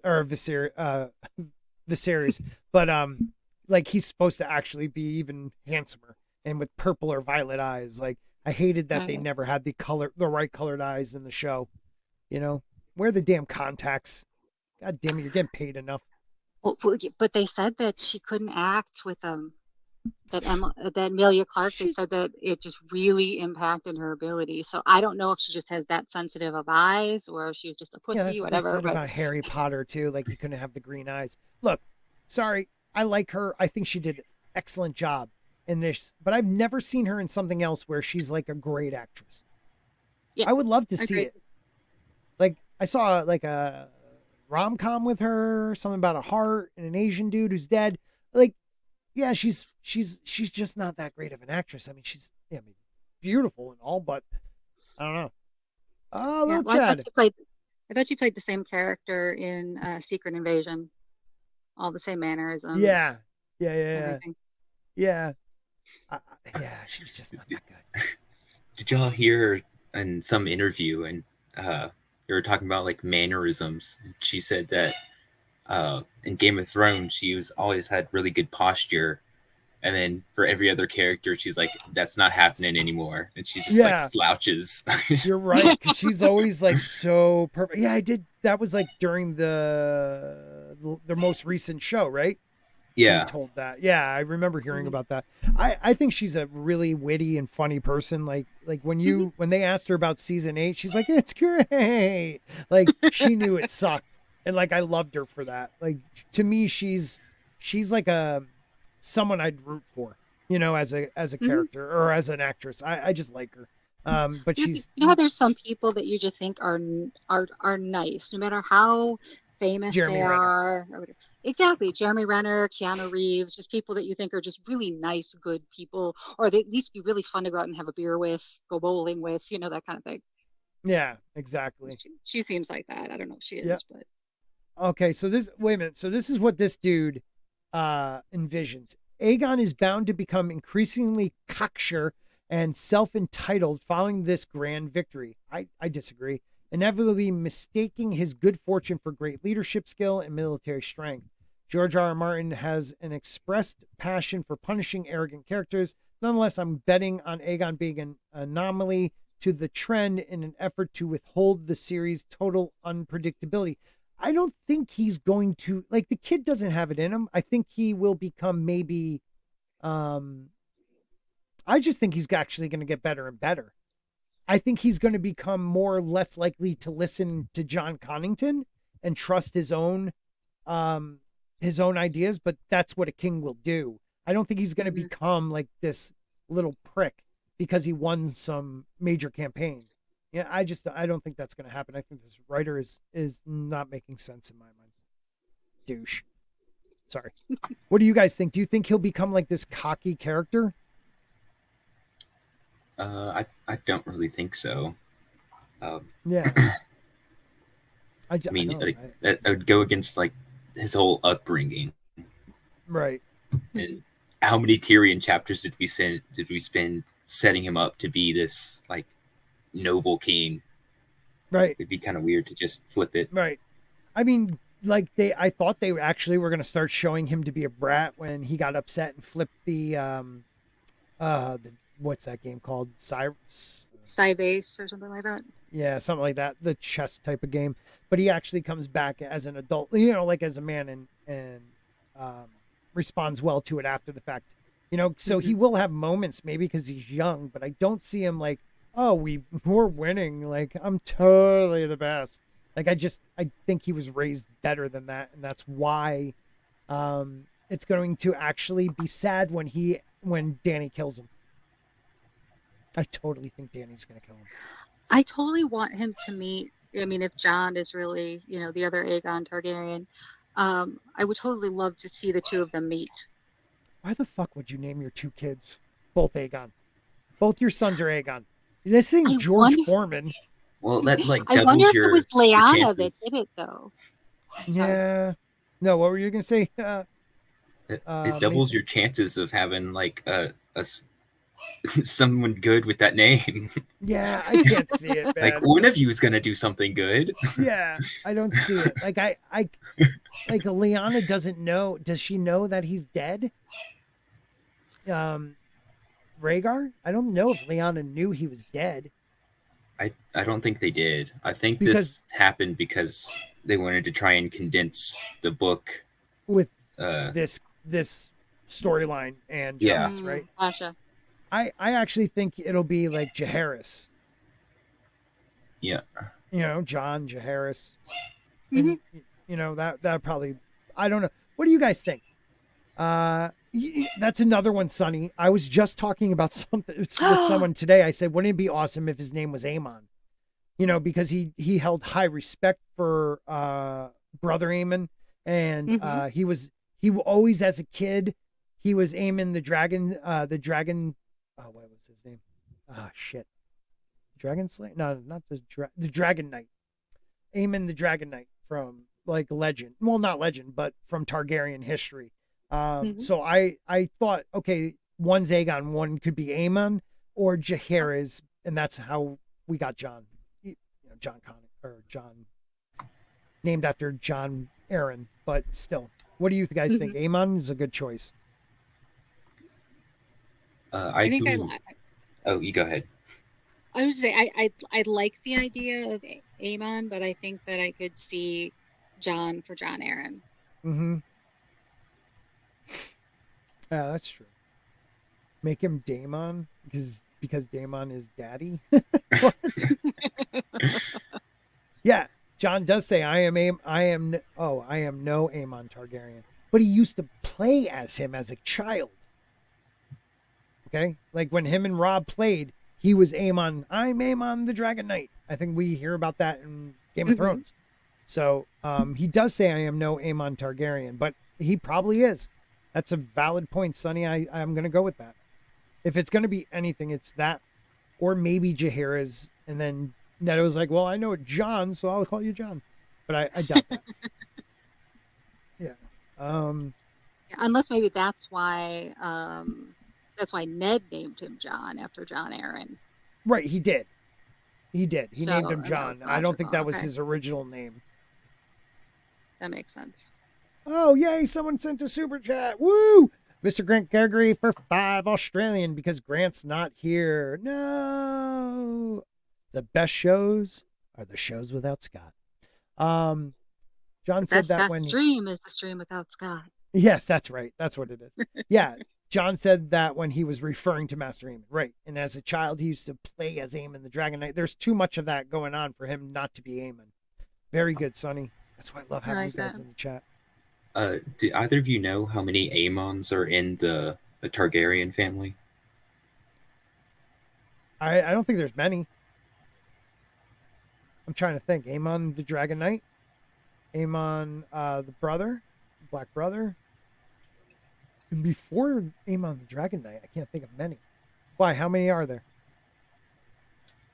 but he's supposed to actually be even handsomer and with purple or violet eyes. I hated that they never had the right colored eyes in the show. Wear the damn contacts. God damn it, you're getting paid enough. Well, but they said that she couldn't act with that Emilia Clarke. They said that it just really impacted her ability. So I don't know if she just has that sensitive of eyes, or if she was just a pussy, that's whatever. What they said about Harry Potter too. You couldn't have the green eyes. Look, sorry, I like her. I think she did an excellent job in this, but I've never seen her in something else where she's a great actress. Yeah, I would love to see it. I saw a rom-com with her, something about a heart and an Asian dude who's dead. Yeah, she's just not that great of an actress. I mean, she's beautiful and all, but I don't know. Oh, look, Chad. I bet she played the same character in Secret Invasion. All the same mannerisms. Yeah. Everything. Yeah. She's just not that good. Did y'all hear in some interview, and they were talking about mannerisms? She said that in Game of Thrones, she always had really good posture, and then for every other character, she's like, "That's not happening anymore," and she just slouches. You're right, because she's always so perfect. Yeah, I did. That was during the most recent show, right? Yeah, she told that. Yeah, I remember hearing about that. I think she's a really witty and funny person. When they asked her about season 8, she's like, "It's great." She knew it sucked. And I loved her for that. To me, she's someone I'd root for, as a character or as an actress. I just like her. But she's, how there's some people that you just think are nice, no matter how famous they are. Exactly. Jeremy Renner, Keanu Reeves, just people that you think are just really nice, good people, or they at least be really fun to go out and have a beer with, go bowling with, that kind of thing. Yeah, exactly. She seems like that. I don't know if she is, but. Okay, so wait a minute. So this is what this dude envisions. Aegon is bound to become increasingly cocksure and self-entitled following this grand victory. I disagree. Inevitably mistaking his good fortune for great leadership skill and military strength. George R. R. Martin has an expressed passion for punishing arrogant characters. Nonetheless, I'm betting on Aegon being an anomaly to the trend in an effort to withhold the series' total unpredictability. I don't think he's going to, the kid doesn't have it in him. I think he will become maybe, I just think he's actually going to get better and better. I think he's going to become more or less likely to listen to John Connington and trust his own ideas, but that's what a king will do. I don't think he's going to become like this little prick because he won some major campaign. Yeah, I don't think that's going to happen. I think this writer is not making sense in my mind. Douche. Sorry. What do you guys think? Do you think he'll become like this cocky character? I don't really think so. Yeah. I mean, I would go against like his whole upbringing, right? And how many Tyrion chapters did we spend setting him up to be this like noble king? Right. It'd be kind of weird to just flip it. Right. I mean, like I thought they actually were going to start showing him to be a brat when he got upset and flipped the what's that game called? Sybase or something like that. Yeah, something like that. The chess type of game. But he actually comes back as an adult, you know, like as a man and responds well to it after the fact. You know, so he will have moments maybe because he's young, but I don't see him like, oh, we're winning. Like, I'm totally the best. Like, I think he was raised better than that. And that's why it's going to actually be sad when Dany kills him. I totally think Dany's going to kill him. I totally want him to meet, I mean, if Jon is really, you know, the other Aegon Targaryen, I would totally love to see the two of them meet. Why the fuck would you name your two kids both Aegon? Both your sons are Aegon. This ain't George Foreman. Well, that like I wonder if it was Lyanna that did it, though. Yeah. No, what were you going to say? It doubles your chances of having like a someone good with that name. Yeah, I can't see it, man. Like one of you is gonna do something good. Yeah, I don't see it. Like I like Lyanna doesn't know. Does she know that he's dead? Rhaegar? I don't know if Lyanna knew he was dead. I don't think they did. I think this happened because they wanted to try and condense the book with this storyline and Jon's, right? Gotcha. I actually think it'll be like Jaehaerys. Yeah. You know, Jon, Jaehaerys. And, you know, that probably, I don't know. What do you guys think? That's another one, Sonny. I was just talking about something with someone today. I said, wouldn't it be awesome if his name was Aemon? You know, because he held high respect for Brother Aemon. And he always, as a kid, he was Aemon the dragon, what was his name? Shit. Dragon Slayer? No, not the Dragon Knight. Aemon the Dragon Knight from like legend. Well, not legend, but from Targaryen history. So I thought, okay, one's Aegon, one could be Aemon or Jaehaerys, and that's how we got Jon. You know, Jon, named after Jon Arryn, but still. What do you guys think? Aemon is a good choice. Oh, you go ahead. I was say I like the idea of Aemon, but I think that I could see Jon for Jon Arryn. Yeah, that's true. Make him Daemon because Daemon is daddy. Yeah, Jon does say I am no Aemon Targaryen, but he used to play as him as a child. Okay, like when him and Rob played, he was Aemon. I'm Aemon the Dragon Knight. I think we hear about that in Game of Thrones. So he does say I am no Aemon Targaryen, but he probably is. That's a valid point, Sonny. I'm going to go with that. If it's going to be anything, it's that, or maybe Jaehaerys. And then Neto's like, well, I know Jon, so I'll call you Jon. But I doubt that. Yeah. Unless maybe that's why Ned named him Jon after Jon Arryn. Right, he did. He named him Jon. I don't think that was his original name. That makes sense. Oh, yay, someone sent a super chat. Woo! Mr. Grant Gregory for 5 Australian because Grant's not here. No. The best shows are the shows without Scott. John said that when stream is the stream without Scott. Yes, that's right. That's what it is. Yeah. John said that when he was referring to Master Aemon, right? And as a child, he used to play as Aemon the Dragon Knight. There's too much of that going on for him not to be Aemon. Very good, Sonny. That's why I love having you guys in the chat. Do either of you know how many Aemons are in the Targaryen family? I don't think there's many. I'm trying to think. Aemon the Dragon Knight, Aemon the brother, Black Brother. And before Aemon the Dragon Knight, I can't think of many. Why? How many are there?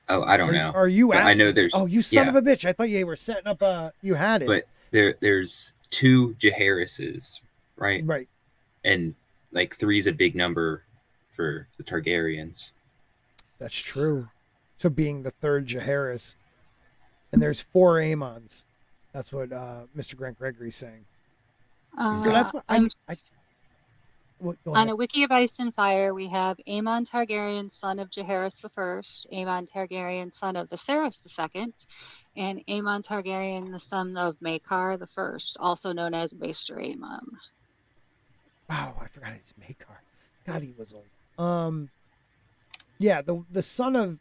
Oh, I don't know. Are you asking? I know there's. Oh, you son of a bitch! I thought you were setting up you had it. But there's 2 Jaehaerys's, right? Right. And like 3 is a big number for the Targaryens. That's true. So being the 3rd Jaehaerys, and there's 4 Aemons. That's what Mr. Grant Gregory's saying. So that's what on a wiki of Ice and Fire, we have Aemon Targaryen, son of Jaehaerys I, Aemon Targaryen, son of Viserys II, and Aemon Targaryen, the son of Maekar I, also known as Maester Aemon. Wow, I forgot his Maekar. God, he was old. Yeah, the son of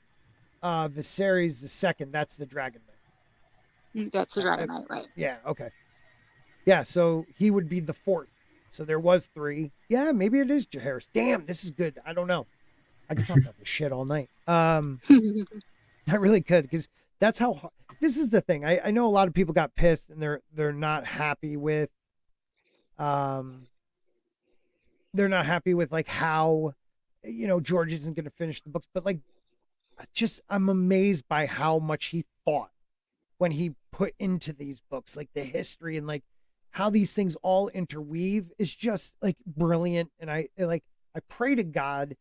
Viserys II, that's the Dragon Knight. That's the Dragon Knight, right? Yeah, okay. Yeah, so he would be the 4th. So there was 3. Yeah, maybe it is Jaehaerys. Damn, this is good. I don't know. I could talk about this shit all night. I really could, because that's how. This is the thing. I know a lot of people got pissed and they're not happy with. They're not happy with like how, George isn't going to finish the books, but like, I'm amazed by how much he thought when he put into these books, like the history and like how these things all interweave is just like brilliant. And I pray to God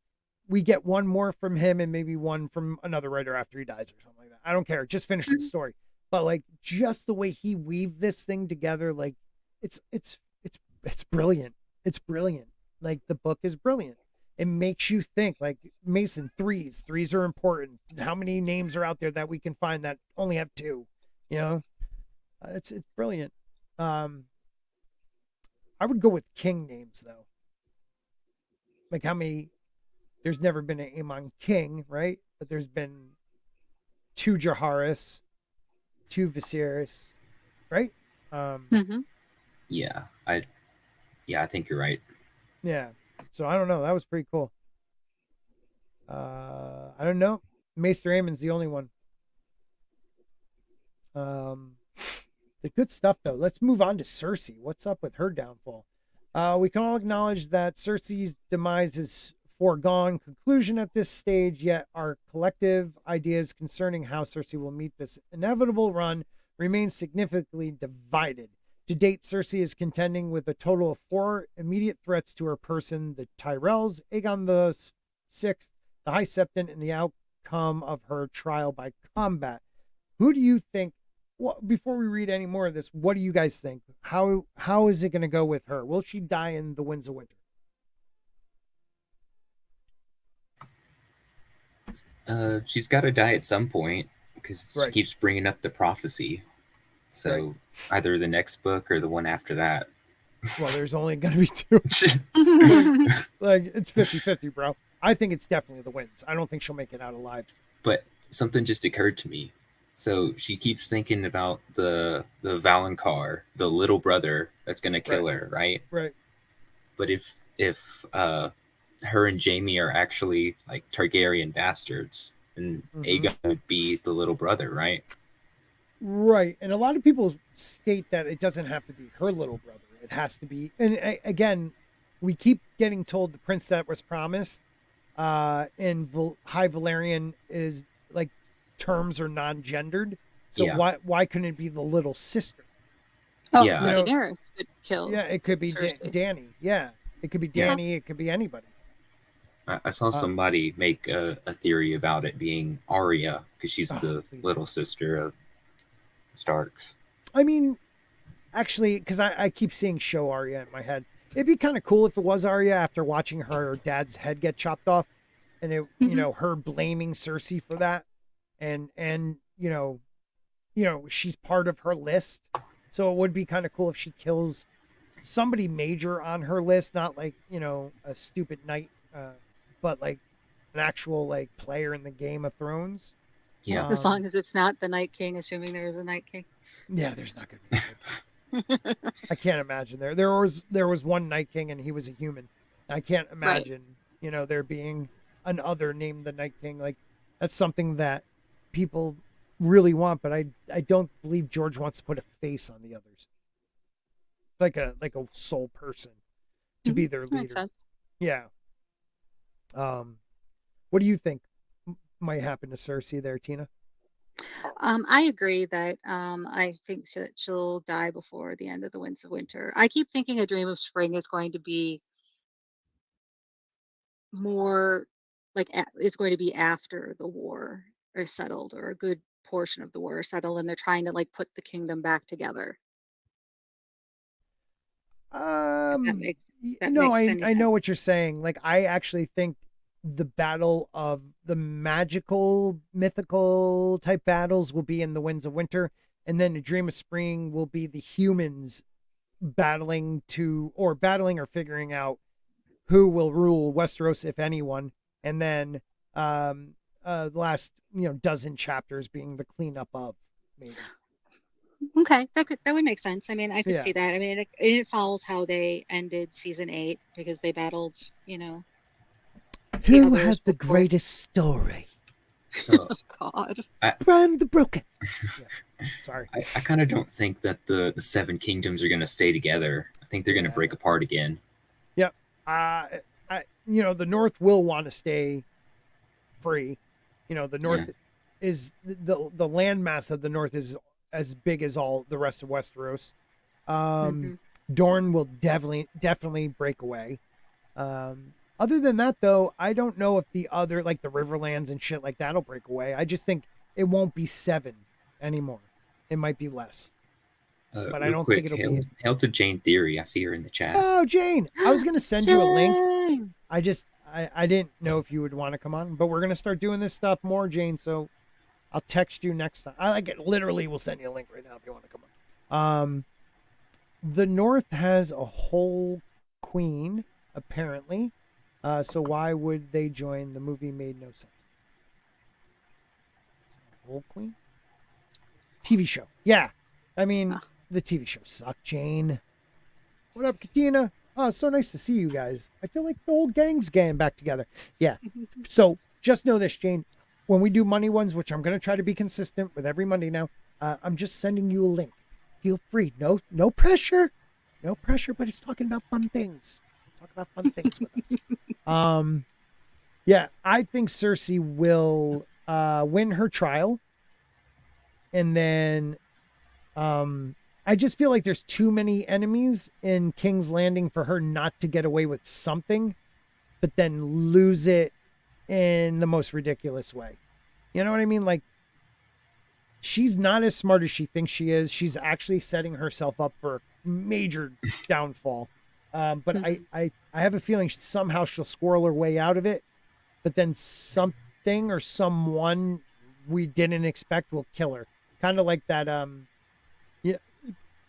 we get one more from him and maybe one from another writer after he dies or something like that. I don't care. Just finish the story. But like just the way he weaved this thing together, like it's brilliant. It's brilliant. Like the book is brilliant. It makes you think like Mason threes are important. How many names are out there that we can find that only have 2, it's brilliant. I would go with king names though. Like how many, there's never been an Aemon king, right? But there's been 2 Jaehaerys, 2 Viserys, right? Yeah, I think you're right. Yeah. So I don't know. That was pretty cool. I don't know. Maester Aemon's the only one. The good stuff though. Let's move on to Cersei. What's up with her downfall? We can all acknowledge that Cersei's demise is foregone conclusion at this stage, yet our collective ideas concerning how Cersei will meet this inevitable run remain significantly divided. To date, Cersei is contending with a total of 4 immediate threats to her person: the Tyrells, Aegon the Sixth, the High Septon, and the outcome of her trial by combat. Who do you think? Well, before we read any more of this, what do you guys think? How is it going to go with her? Will she die in the Winds of Winter? She's got to die at some point because she keeps bringing up the prophecy. So either the next book or the one after that. Well, there's only going to be 2. Like it's 50-50, bro. I think it's definitely the Winds. I don't think she'll make it out alive. But something just occurred to me. So she keeps thinking about the Valonqar, the little brother that's going to kill her, right? Right. But if her and Jaime are actually like Targaryen bastards, then Aegon would be the little brother, right? Right. And a lot of people state that it doesn't have to be her little brother. It has to be. And again, we keep getting told the prince that was promised in High Valyrian is like terms are non-gendered. So why couldn't it be the little sister? Oh, yeah. So Daenerys could kill. Yeah, it could be Dany. Yeah, it could be Dany. It could be anybody. I saw somebody make a theory about it being Arya because she's the little sister of Starks. I mean, actually, because I keep seeing show Arya in my head. It'd be kind of cool if it was Arya after watching her dad's head get chopped off, and it, her blaming Cersei for that, and she's part of her list. So it would be kind of cool if she kills somebody major on her list, not like, a stupid knight, but like an actual like player in the Game of Thrones. Yeah. As long as it's not the Night King, assuming there's a Night King. Yeah, there's not going to be. I can't imagine there was one Night King and he was a human. I can't imagine, there being an other named the Night King. Like that's something that people really want, but I don't believe George wants to put a face on the others. Like a sole person to be their leader. Makes sense. Yeah. What do you think might happen to Cersei there, Tina? I agree that I think that she'll die before the end of the Winds of Winter. I keep thinking A Dream of Spring is going to be more like it's going to be after the war is settled, or a good portion of the war is settled, and they're trying to like put the kingdom back together. If that makes I any know sense. what you're saying. Like I actually think the battle of the magical, mythical type battles will be in the Winds of Winter, and then A Dream of Spring will be the humans battling or figuring out who will rule Westeros, if anyone, and then the last dozen chapters being the cleanup of, maybe. Okay, that would make sense. I mean, I could Yeah. see that. I mean, it follows how they ended season 8 because they battled, Who others has the before. greatest story? So Oh God. Bran the Broken. Yeah. Sorry. I kind of don't think that the Seven Kingdoms are going to stay together. I think they're going to break apart again. Yep. The North will want to stay free. The North is the landmass of the North is as big as all the rest of Westeros. Dorne will definitely break away. Other than that, though, I don't know if the other, like the Riverlands and shit like that'll break away. I just think it won't be 7 anymore. It might be less. But I don't think it'll be. Hail to Jane Theory. I see her in the chat. Oh, Jane! I was gonna send you a link. I didn't know if you would want to come on, but we're gonna start doing this stuff more, Jane. So I'll text you next time. I literally will send you a link right now if you want to come on. The North has a whole queen, apparently. So why would they join? The movie made no sense. Whole queen? TV show. Yeah. I mean, the TV show sucked, Jane. What up, Katina? Oh, it's so nice to see you guys. I feel like the old gang's getting back together. Yeah. So just know this, Jane. When we do money ones, which I'm going to try to be consistent with every Monday now, I'm just sending you a link. Feel free. No pressure. No pressure, but it's talking about fun things. Talk about fun things with us. Yeah, I think Cersei will win her trial. And then I just feel like there's too many enemies in King's Landing for her not to get away with something, but then lose it in the most ridiculous way. You know what I mean? Like, she's not as smart as she thinks she is. She's actually setting herself up for a major downfall. But I have a feeling somehow she'll squirrel her way out of it, but then something or someone we didn't expect will kill her. Kind of like that,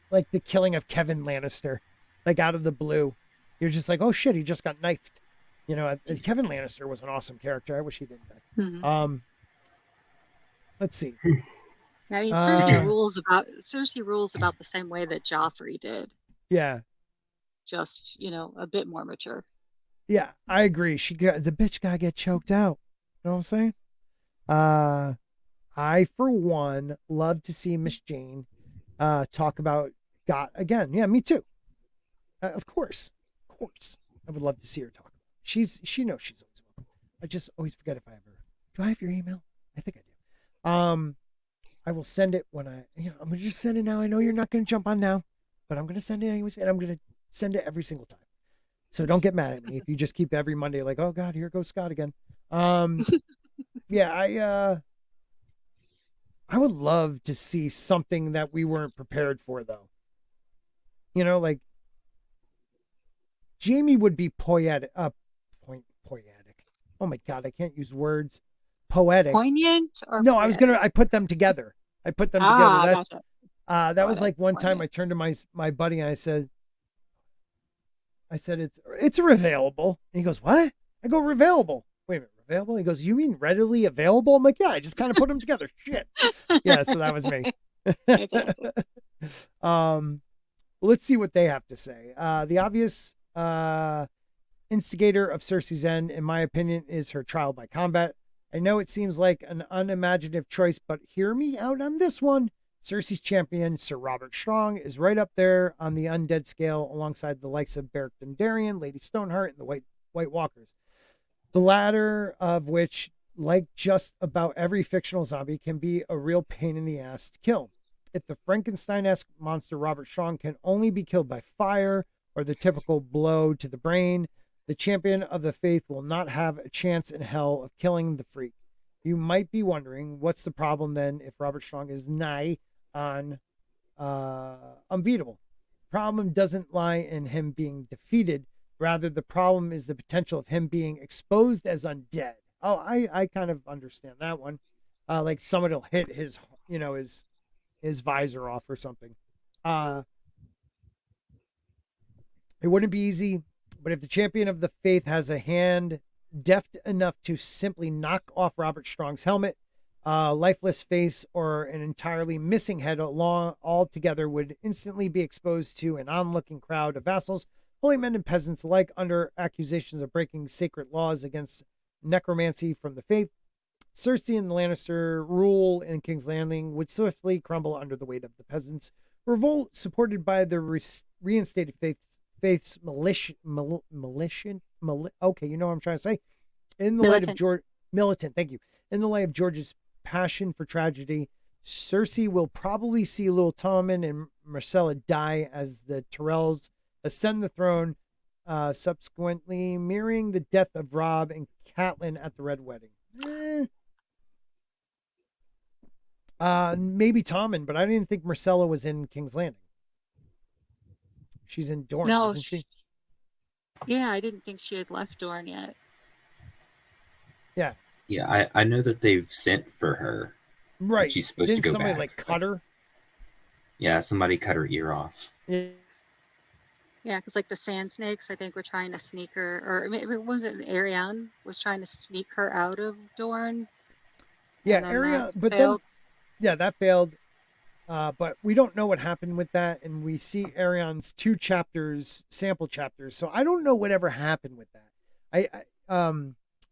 like the killing of Kevin Lannister, like out of the blue. You're just like, oh shit, he just got knifed. Kevin Lannister was an awesome character. I wish he didn't die. Let's see. I mean, Cersei rules about the same way that Joffrey did. Yeah. Just, a bit more mature. Yeah, I agree. The bitch gotta get choked out. You know what I'm saying? I, for one, love to see Miss Jane talk about God again. Yeah, me too. Of course. I would love to see her talk. She knows she's always welcome. I just always forget if I ever. Do I have your email? I think I do. I will send it when I'm gonna just send it now. I know you're not gonna jump on now, but I'm gonna send it anyways, and I'm gonna send it every single time. So don't get mad at me if you just keep every Monday like, oh God, here goes Scott again. Yeah, I would love to see something that we weren't prepared for, though. Like Jamie would be poetic. Poetic. Oh my God, I can't use words. Poetic. Poignant or no, poetic? I put them together. Together. Gotcha. That was like one time I turned to my buddy and I said, I said, it's available. And he goes, what? I go, available. Wait a minute, available? He goes, you mean readily available? I'm like, yeah, I just kind of put them together. Shit. Yeah, so that was me. That's awesome. Let's see what they have to say. The obvious instigator of Cersei's end, in my opinion, is her trial by combat. I know it seems like an unimaginative choice, but hear me out on this one. Cersei's champion, Sir Robert Strong, is right up there on the undead scale alongside the likes of Beric Dondarrion, Lady Stoneheart, and the White Walkers. The latter of which, like just about every fictional zombie, can be a real pain in the ass to kill. If the Frankenstein-esque monster Robert Strong can only be killed by fire or the typical blow to the brain, the champion of the faith will not have a chance in hell of killing the freak. You might be wondering, what's the problem then if Robert Strong is nigh on unbeatable? The problem doesn't lie in him being defeated. Rather, the problem is the potential of him being exposed as undead. Oh, I kind of understand that one. Like someone will hit his, his visor off or something. It wouldn't be easy, but if the champion of the faith has a hand deft enough to simply knock off Robert Strong's helmet, lifeless face, or an entirely missing head altogether would instantly be exposed to an onlooking crowd of vassals, holy men and peasants alike, under accusations of breaking sacred laws against necromancy from the faith. Cersei and the Lannister rule in King's Landing would swiftly crumble under the weight of the peasants' revolt, supported by the reinstated faith's okay, you know what I'm trying to say. In the light of George, militant, thank you. In the light of George's passion for tragedy, Cersei will probably see little Tommen and Myrcella die as the Tyrells ascend the throne, subsequently mirroring the death of Robb and Catelyn at the Red Wedding. Maybe Tommen, but I didn't think Myrcella was in King's Landing. She's in Dorne, isn't she? Yeah, I didn't think she had left Dorne yet. Yeah. Yeah, I know that they've sent for her. Right. She's supposed to go somebody back. Like cut her? Yeah, somebody cut her ear off. Yeah, because like the Sand Snakes, I think, were trying to sneak her, or it wasn't Arianne was trying to sneak her out of Dorne. Yeah, Arianne, but then, yeah, that failed. But we don't know what happened with that, and we see Arianne's 2 chapters, sample chapters. So I don't know whatever happened with that.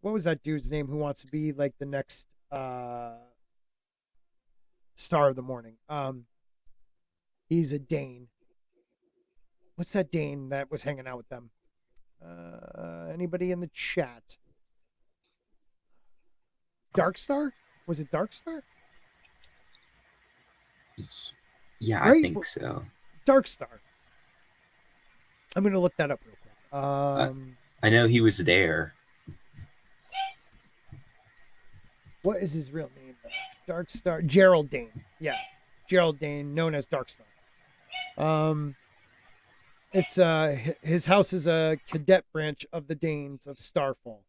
What was that dude's name who wants to be like the next Star of the Morning? He's a Dane. What's that Dane that was hanging out with them? Anybody in the chat? Darkstar? Was it Darkstar? Yeah, right? I think so. Darkstar. I'm going to look that up real quick. I know he was there. What is his real name? Darkstar. Gerald Dane. Yeah. Gerald Dane, known as Darkstar. It's his house is a cadet branch of the Danes of Starfall.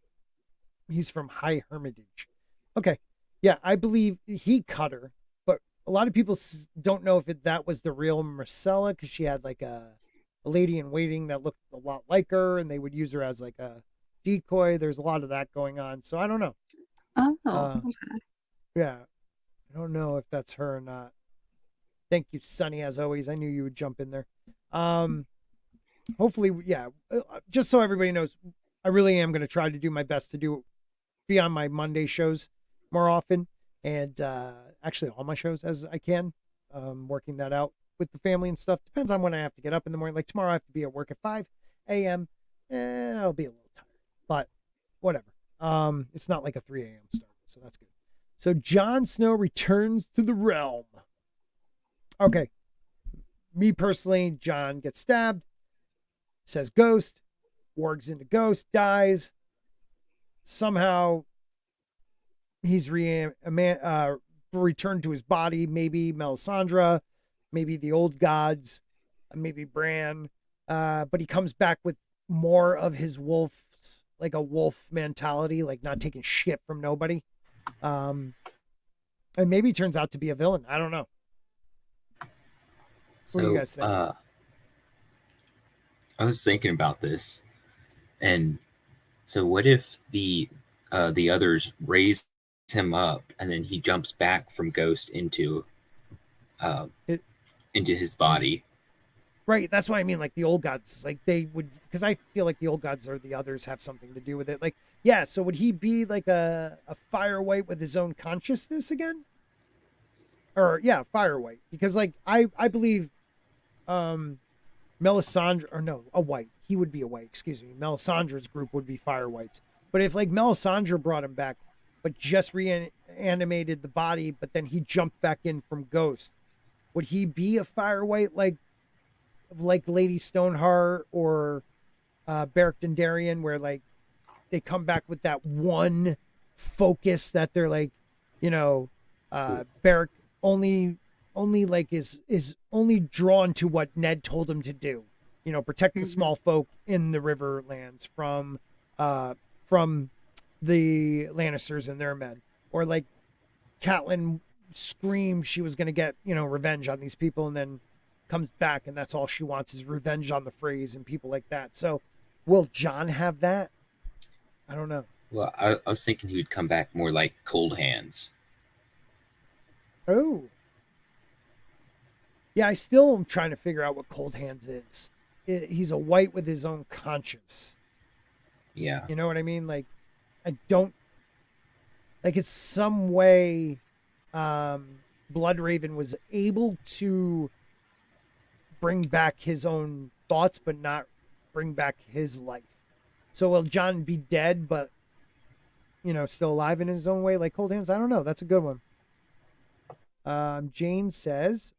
He's from High Hermitage. Okay. Yeah, I believe he cut her, but a lot of people don't know if that was the real Myrcella, because she had like a lady in waiting that looked a lot like her, and they would use her as like a decoy. There's a lot of that going on, so I don't know. Okay. Yeah, I don't know if that's her or not. Thank you, Sonny, as always. I knew you would jump in there. Hopefully, yeah. Just so everybody knows, I really am going to try to do my best to be on my Monday shows more often, and actually all my shows as I can. Working that out with the family and stuff. Depends on when I have to get up in the morning. Like tomorrow, I have to be at work at 5 a.m. I'll be a little tired, but whatever. It's not like a 3 a.m. start, so that's good. So Jon Snow returns to the realm. Okay. Me personally, Jon gets stabbed, says ghost, wargs into ghost, dies. Somehow he's returned to his body. Maybe Melisandre, maybe the old gods, maybe Bran. But he comes back with more of his wolf, like a wolf mentality, like not taking shit from nobody. And maybe he turns out to be a villain. I don't know. What do you guys think? I was thinking about this, and so what if the others raise him up, and then he jumps back from Ghost uh, It, into his body? right. That's what I mean. Like the old gods, like they would, because I feel like the old gods or the others have something to do with it. Like, yeah. So would he be like a fire white with his own consciousness again? Or yeah, fire white. Because like I believe um Melisandre, or no, a white. He would be a white, excuse me. Melisandre's group would be fire whites. But if like Melisandre brought him back, but just reanimated the body, but then he jumped back in from Ghost, would he be a fire white like Lady Stoneheart or Beric Dondarrion, where like they come back with that one focus that they're like, you know, Beric only like is only drawn to what Ned told him to do. You know, protect the small folk in the Riverlands from the Lannisters and their men. Or like Catelyn screamed she was going to get, you know, revenge on these people, and then comes back and that's all she wants is revenge on the Freys and people like that. So will Jon have that? I don't know. Well, I was thinking he would come back more like Cold Hands. Oh. Yeah, I still am trying to figure out what Cold Hands is. He's a white with his own conscience. Yeah. You know what I mean? Like, I don't... Like, it's some way Bloodraven was able to bring back his own thoughts, but not bring back his life. So will Jon be dead, but, you know, still alive in his own way, like Cold Hands? I don't know. That's a good one. Jane says...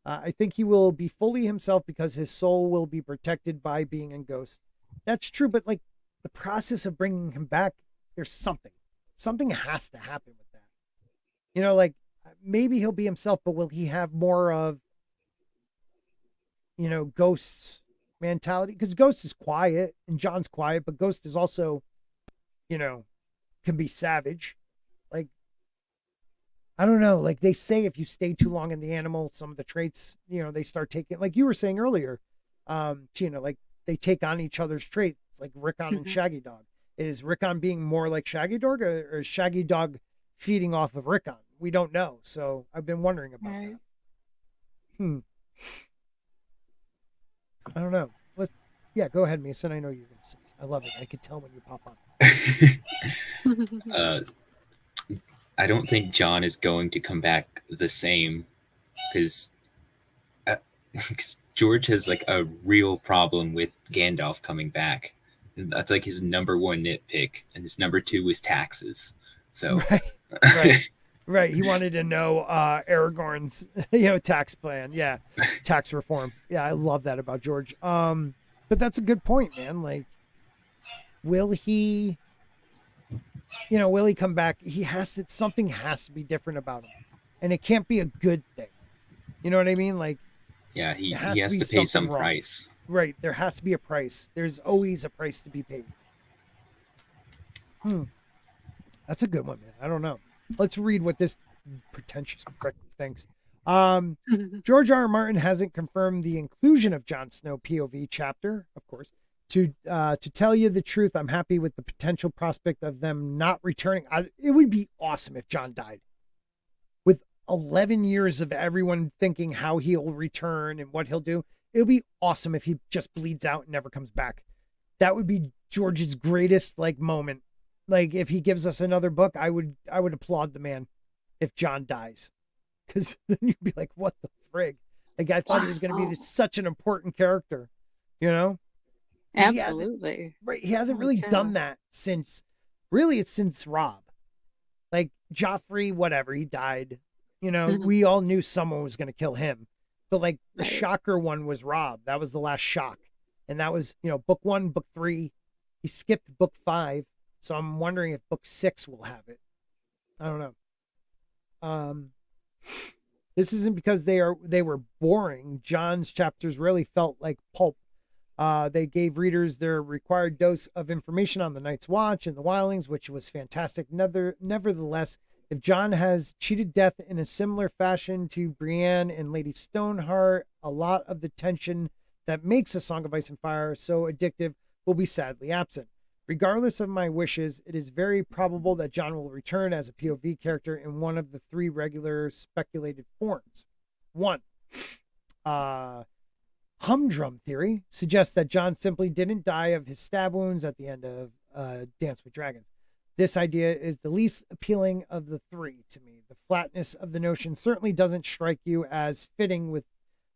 I think he will be fully himself because his soul will be protected by being in Ghost. That's true, but like the process of bringing him back, there's something has to happen with that. You know, like maybe he'll be himself, but will he have more of, you know, Ghost's mentality? Because Ghost is quiet and Jon's quiet, but Ghost is also, you know, can be savage. Like, I don't know. Like they say, if you stay too long in the animal, some of the traits, you know, they start taking, like you were saying earlier, Tina, like they take on each other's traits, like Rickon and Shaggy Dog. Is Rickon being more like Shaggy Dog, or is Shaggy Dog feeding off of Rickon? We don't know. So I've been wondering about that. I don't know. Go ahead, Mason. I know you're going to say this. I love it. I could tell when you pop on. I don't think Jon is going to come back the same, because George has like a real problem with Gandalf coming back. That's like his number one nitpick, and his number two was taxes. So right. He wanted to know Aragorn's tax plan. Yeah, tax reform. Yeah, I love that about George. But that's a good point, man. Like, will he? Will he come back? Something has to be different about him, and it can't be a good thing. You know what I mean? Like, yeah, he has to pay some price. Right. There has to be a price. There's always a price to be paid. That's a good one, man. I don't know. Let's read what this pretentious prick thinks. George R. R. Martin hasn't confirmed the inclusion of Jon Snow POV chapter, of course. To tell you the truth, I'm happy with the potential prospect of them not returning. It would be awesome if Jon died. With 11 years of everyone thinking how he'll return and what he'll do, it would be awesome if he just bleeds out and never comes back. That would be George's greatest moment. Like, if he gives us another book, I would applaud the man if Jon dies. Because then you'd be like, what the frig? Like, I thought he was going to be such an important character, Absolutely. He hasn't really done that since Rob. Like, Joffrey, whatever, he died. We all knew someone was going to kill him. But like the shocker one was Rob. That was the last shock. And that was, book 1, book 3. He skipped book 5. So I'm wondering if book 6 will have it. I don't know. This isn't because they were boring. Jon's chapters really felt like pulp. They gave readers their required dose of information on the Night's Watch and the Wildlings, which was fantastic. Nevertheless, if Jon has cheated death in a similar fashion to Brienne and Lady Stoneheart, a lot of the tension that makes A Song of Ice and Fire so addictive will be sadly absent. Regardless of my wishes, it is very probable that Jon will return as a POV character in one of the 3 regular speculated forms. 1. Humdrum theory suggests that Jon simply didn't die of his stab wounds at the end of Dance with Dragons. This idea is the least appealing of the 3 to me. The flatness of the notion certainly doesn't strike you as fitting with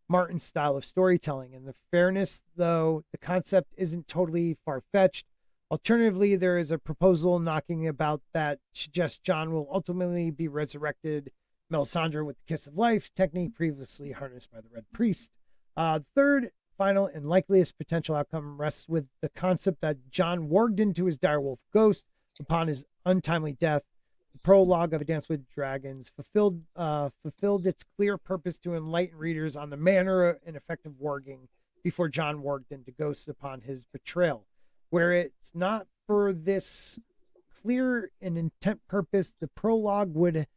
Martin's style of storytelling. And the fairness, though, the concept isn't totally far-fetched. Alternatively, there is a proposal knocking about that suggests Jon will ultimately be resurrected, Melisandre with the Kiss of Life technique previously harnessed by the Red Priest. Third, final, and likeliest potential outcome rests with the concept that Jon warged into his direwolf ghost upon his untimely death. The prologue of A Dance with Dragons fulfilled its clear purpose to enlighten readers on the manner and effect of warging before Jon warged into ghost upon his betrayal. Where it's not for this clear and intent purpose, the prologue would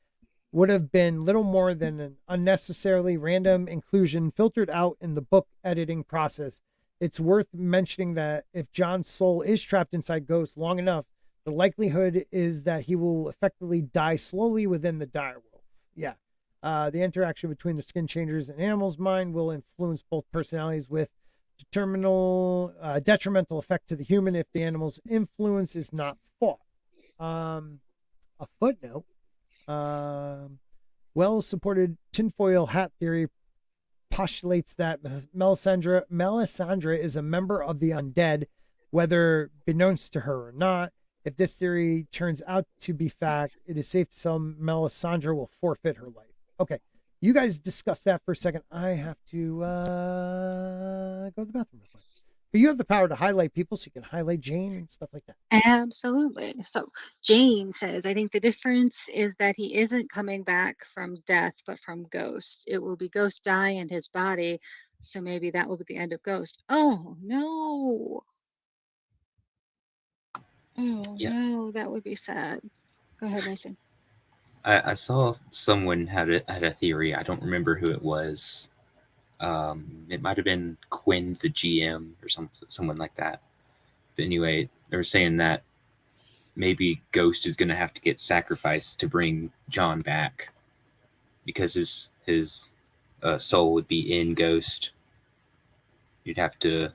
have been little more than an unnecessarily random inclusion filtered out in the book editing process. It's worth mentioning that if Jon's soul is trapped inside Ghost long enough, the likelihood is that he will effectively die slowly within the direwolf. Yeah. The interaction between the skin changers and animal's mind will influence both personalities with detrimental effect to the human if the animal's influence is not fought. A footnote. Well-supported tinfoil hat theory postulates that Melisandre is a member of the undead, whether beknownst to her or not. If this theory turns out to be fact, it is safe to say Melisandre will forfeit her life. Okay, you guys discuss that for a second. I have to go to the bathroom real quick. But you have the power to highlight people, so you can highlight Jane and stuff like that. Absolutely. So Jane says, I think the difference is that he isn't coming back from death, but from ghosts. It will be Ghost die in his body, so maybe that will be the end of Ghost. Oh, no. Oh, Yeah. no, that would be sad. Go ahead, Mason. I saw someone had a theory. I don't remember who it was. It might have been Quinn, the GM, or someone like that. But anyway, they were saying that maybe Ghost is going to have to get sacrificed to bring Jon back, because his soul would be in Ghost. You'd have to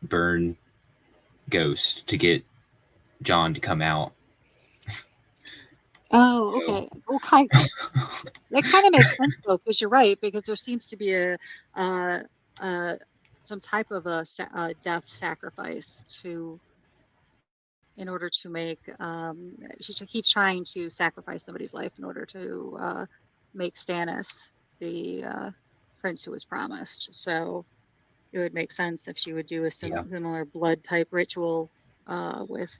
burn Ghost to get Jon to come out. Oh, okay. Well, that kind of makes sense though, because you're right. Because there seems to be some type of a death sacrifice in order to make. She keeps trying to sacrifice somebody's life in order to make Stannis the prince who was promised. So it would make sense if she would do a similar blood type ritual with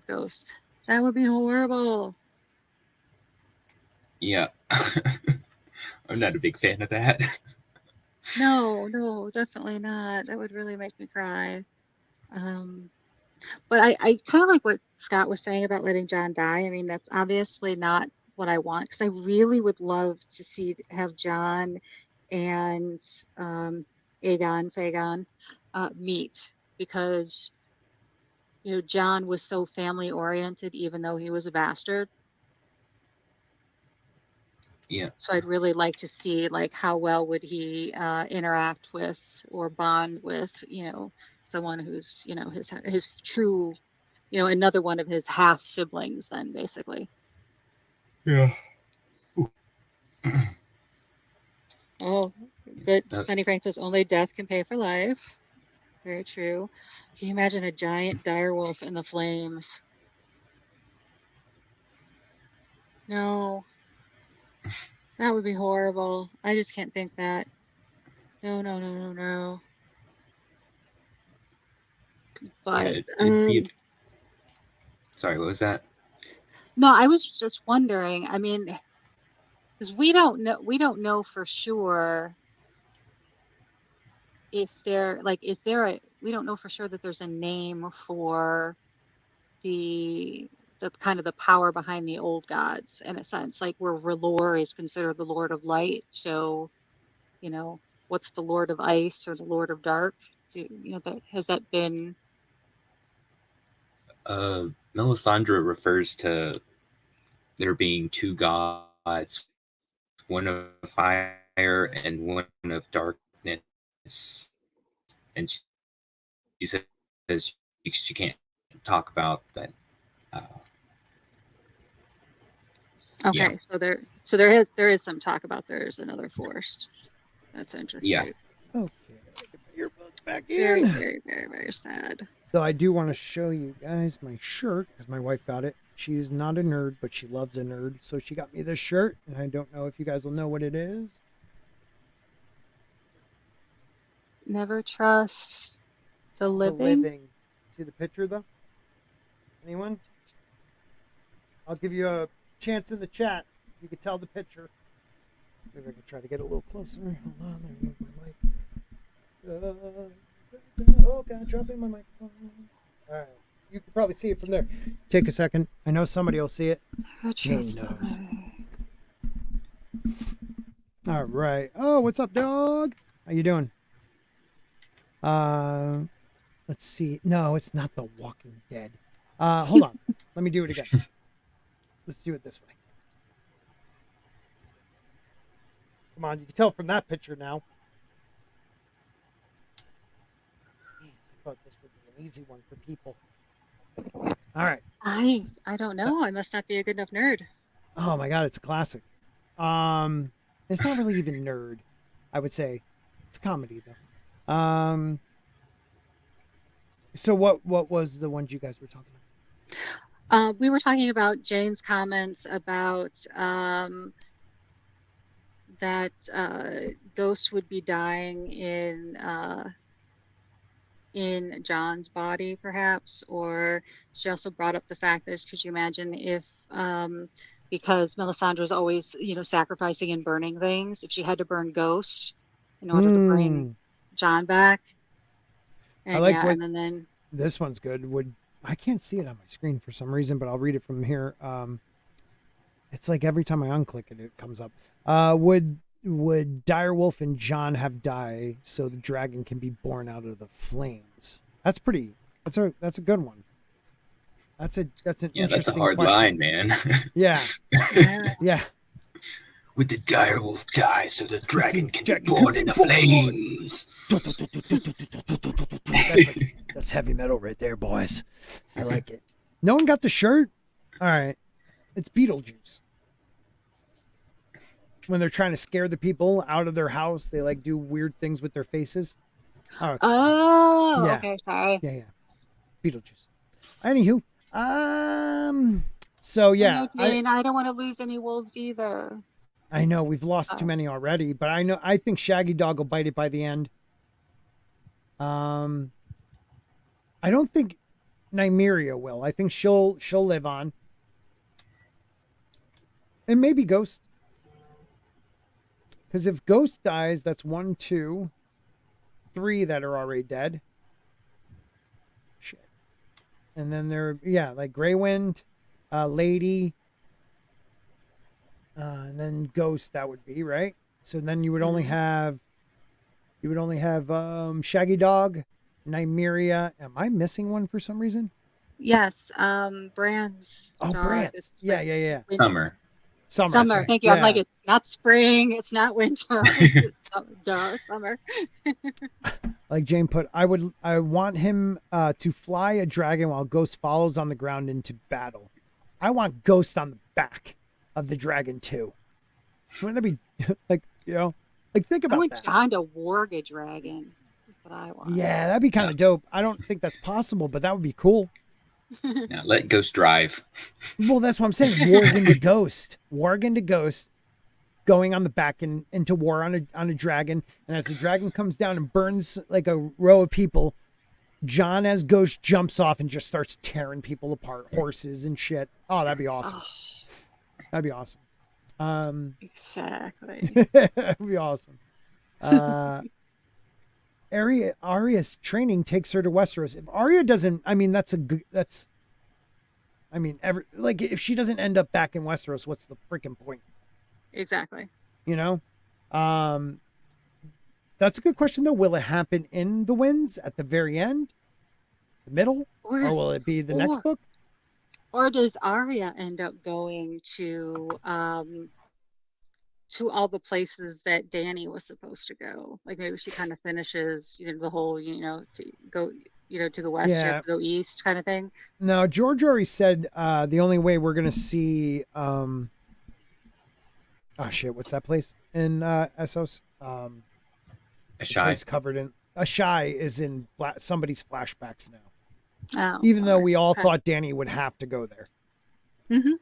Ghost. That would be horrible. Yeah. I'm not a big fan of that. No, definitely not. That would really make me cry. But I kind of like what Scott was saying about letting Jon die. I mean, that's obviously not what I want, because I really would love to have Jon and Aegon meet, because Jon was so family oriented, even though he was a bastard. Yeah. So I'd really like to see how well would he interact with or bond with someone who's his true another one of his half siblings then, basically. Yeah. Oh, good. Sunny Frank says only death can pay for life. Very true. Can you imagine a giant direwolf in the flames? No. That would be horrible. I just can't think that. No. But sorry, what was that? No, I was just wondering. I mean, because we don't know for sure if we don't know for sure that there's a name for the kind of the power behind the old gods, in a sense, where R'hllor is considered the Lord of Light. So, what's the Lord of Ice or the Lord of Dark? Has that been? Melisandre refers to there being two gods, one of fire and one of darkness, and she says she can't talk about that. Okay, yeah. So there is some talk about there's another force. That's interesting. Yeah. Okay, get my earbuds back in. Very, very, very, very sad. So I do want to show you guys my shirt because my wife got it. She's not a nerd, but she loves a nerd, so she got me this shirt, and I don't know if you guys will know what it is. Never trust the living. See the picture though? Anyone? I'll give you a chance in the chat. You can tell the picture. Maybe I can try to get a little closer. Hold on, there goes my mic. Oh god, dropping my microphone. All right, you can probably see it from there. Take a second. I know somebody will see it. Jane knows. All right. Oh, what's up, dog? How you doing? Let's see. No, it's not The Walking Dead. Hold on. Let me do it again. Let's do it this way. Come on, you can tell from that picture now. Man, I thought this would be an easy one for people. All right. I don't know. I must not be a good enough nerd. Oh my god, it's a classic. It's not really even nerd, I would say. It's a comedy though. So what was the ones you guys were talking about? We were talking about Jane's comments about that ghosts would be dying in Jon's body, perhaps, or she also brought up the fact that could you imagine if because Melisandre's always sacrificing and burning things, if she had to burn Ghost in order to bring Jon back. And I like and then this one's good. I can't see it on my screen for some reason, but I'll read it from here. It's like every time I unclick it, it comes up. Would Direwolf and Jon have died so the dragon can be born out of the flames? That's a good one. That's an interesting that's a hard question. line, man. Yeah. Yeah. Would the direwolf die so the dragon can be born in the flames? That's heavy metal right there, boys. I like it. No one got the shirt? All right. It's Beetlejuice. When they're trying to scare the people out of their house, they like do weird things with their faces. Okay. Yeah. Okay, sorry. Yeah. Beetlejuice. Anywho, so yeah. Jane, I don't want to lose any wolves either. I know we've lost too many already, but I think Shaggy Dog will bite it by the end. I don't think Nymeria will. I think she'll live on. And maybe Ghost. Because if Ghost dies, that's 1, 2, 3 that are already dead. Shit. And then like Grey Wind, Lady, and then Ghost, that would be, right? So then you would only have Shaggy Dog, Nymeria. Am I missing one for some reason? Yes, Bran's dog. Bran's. Yeah. Summer. Sorry. Thank you. Yeah. I'm like, it's not spring, it's not winter. It's summer. Like Jane put, I want him to fly a dragon while Ghost follows on the ground into battle. I want Ghost on the back of the dragon too. Wouldn't that be like, think about that. I want Jon to warg a dragon. That's what I want. Yeah, that'd be kind of dope. I don't think that's possible, but that would be cool. Now let Ghost drive. Well, that's what I'm saying. Warg into Ghost, going on the back and into war on a dragon. And as the dragon comes down and burns like a row of people, Jon as Ghost jumps off and just starts tearing people apart, horses and shit. Oh, that'd be awesome. That'd be awesome. Exactly. That'd be awesome. Arya's training takes her to Westeros. If Arya doesn't, if she doesn't end up back in Westeros, what's the freaking point? Exactly. That's That's a good question, though. Will it happen in the Winds at the very end, the middle, or will it be the next book? Or does Arya end up going to all the places that Dany was supposed to go? Like maybe she kind of finishes, the whole, to go, to the west, you have to go east kind of thing. No, George already said the only way we're gonna see oh shit, what's that place in Essos? Ashai. Covered in Ashai is in somebody's flashbacks now. Oh, even though we all thought Dany would have to go there. Mm-hmm.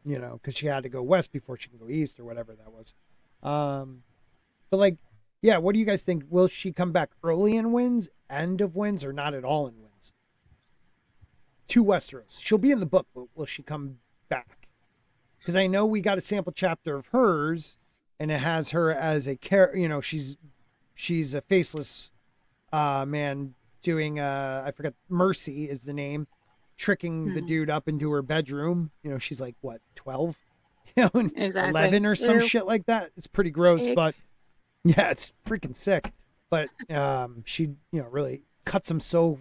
Because she had to go west before she can go east or whatever that was. But like, yeah, what do you guys think? Will she come back early in Winds, end of Winds, or not at all in Winds? To Westeros. She'll be in the book, but will she come back? Because I know we got a sample chapter of hers, and it has her as a character. She's a faceless man doing I forget, Mercy is the name, tricking the dude up into her bedroom. She's like what, 12? Exactly. 11 or some shit like that. It's pretty gross, but yeah, it's freaking sick. But she really cuts him so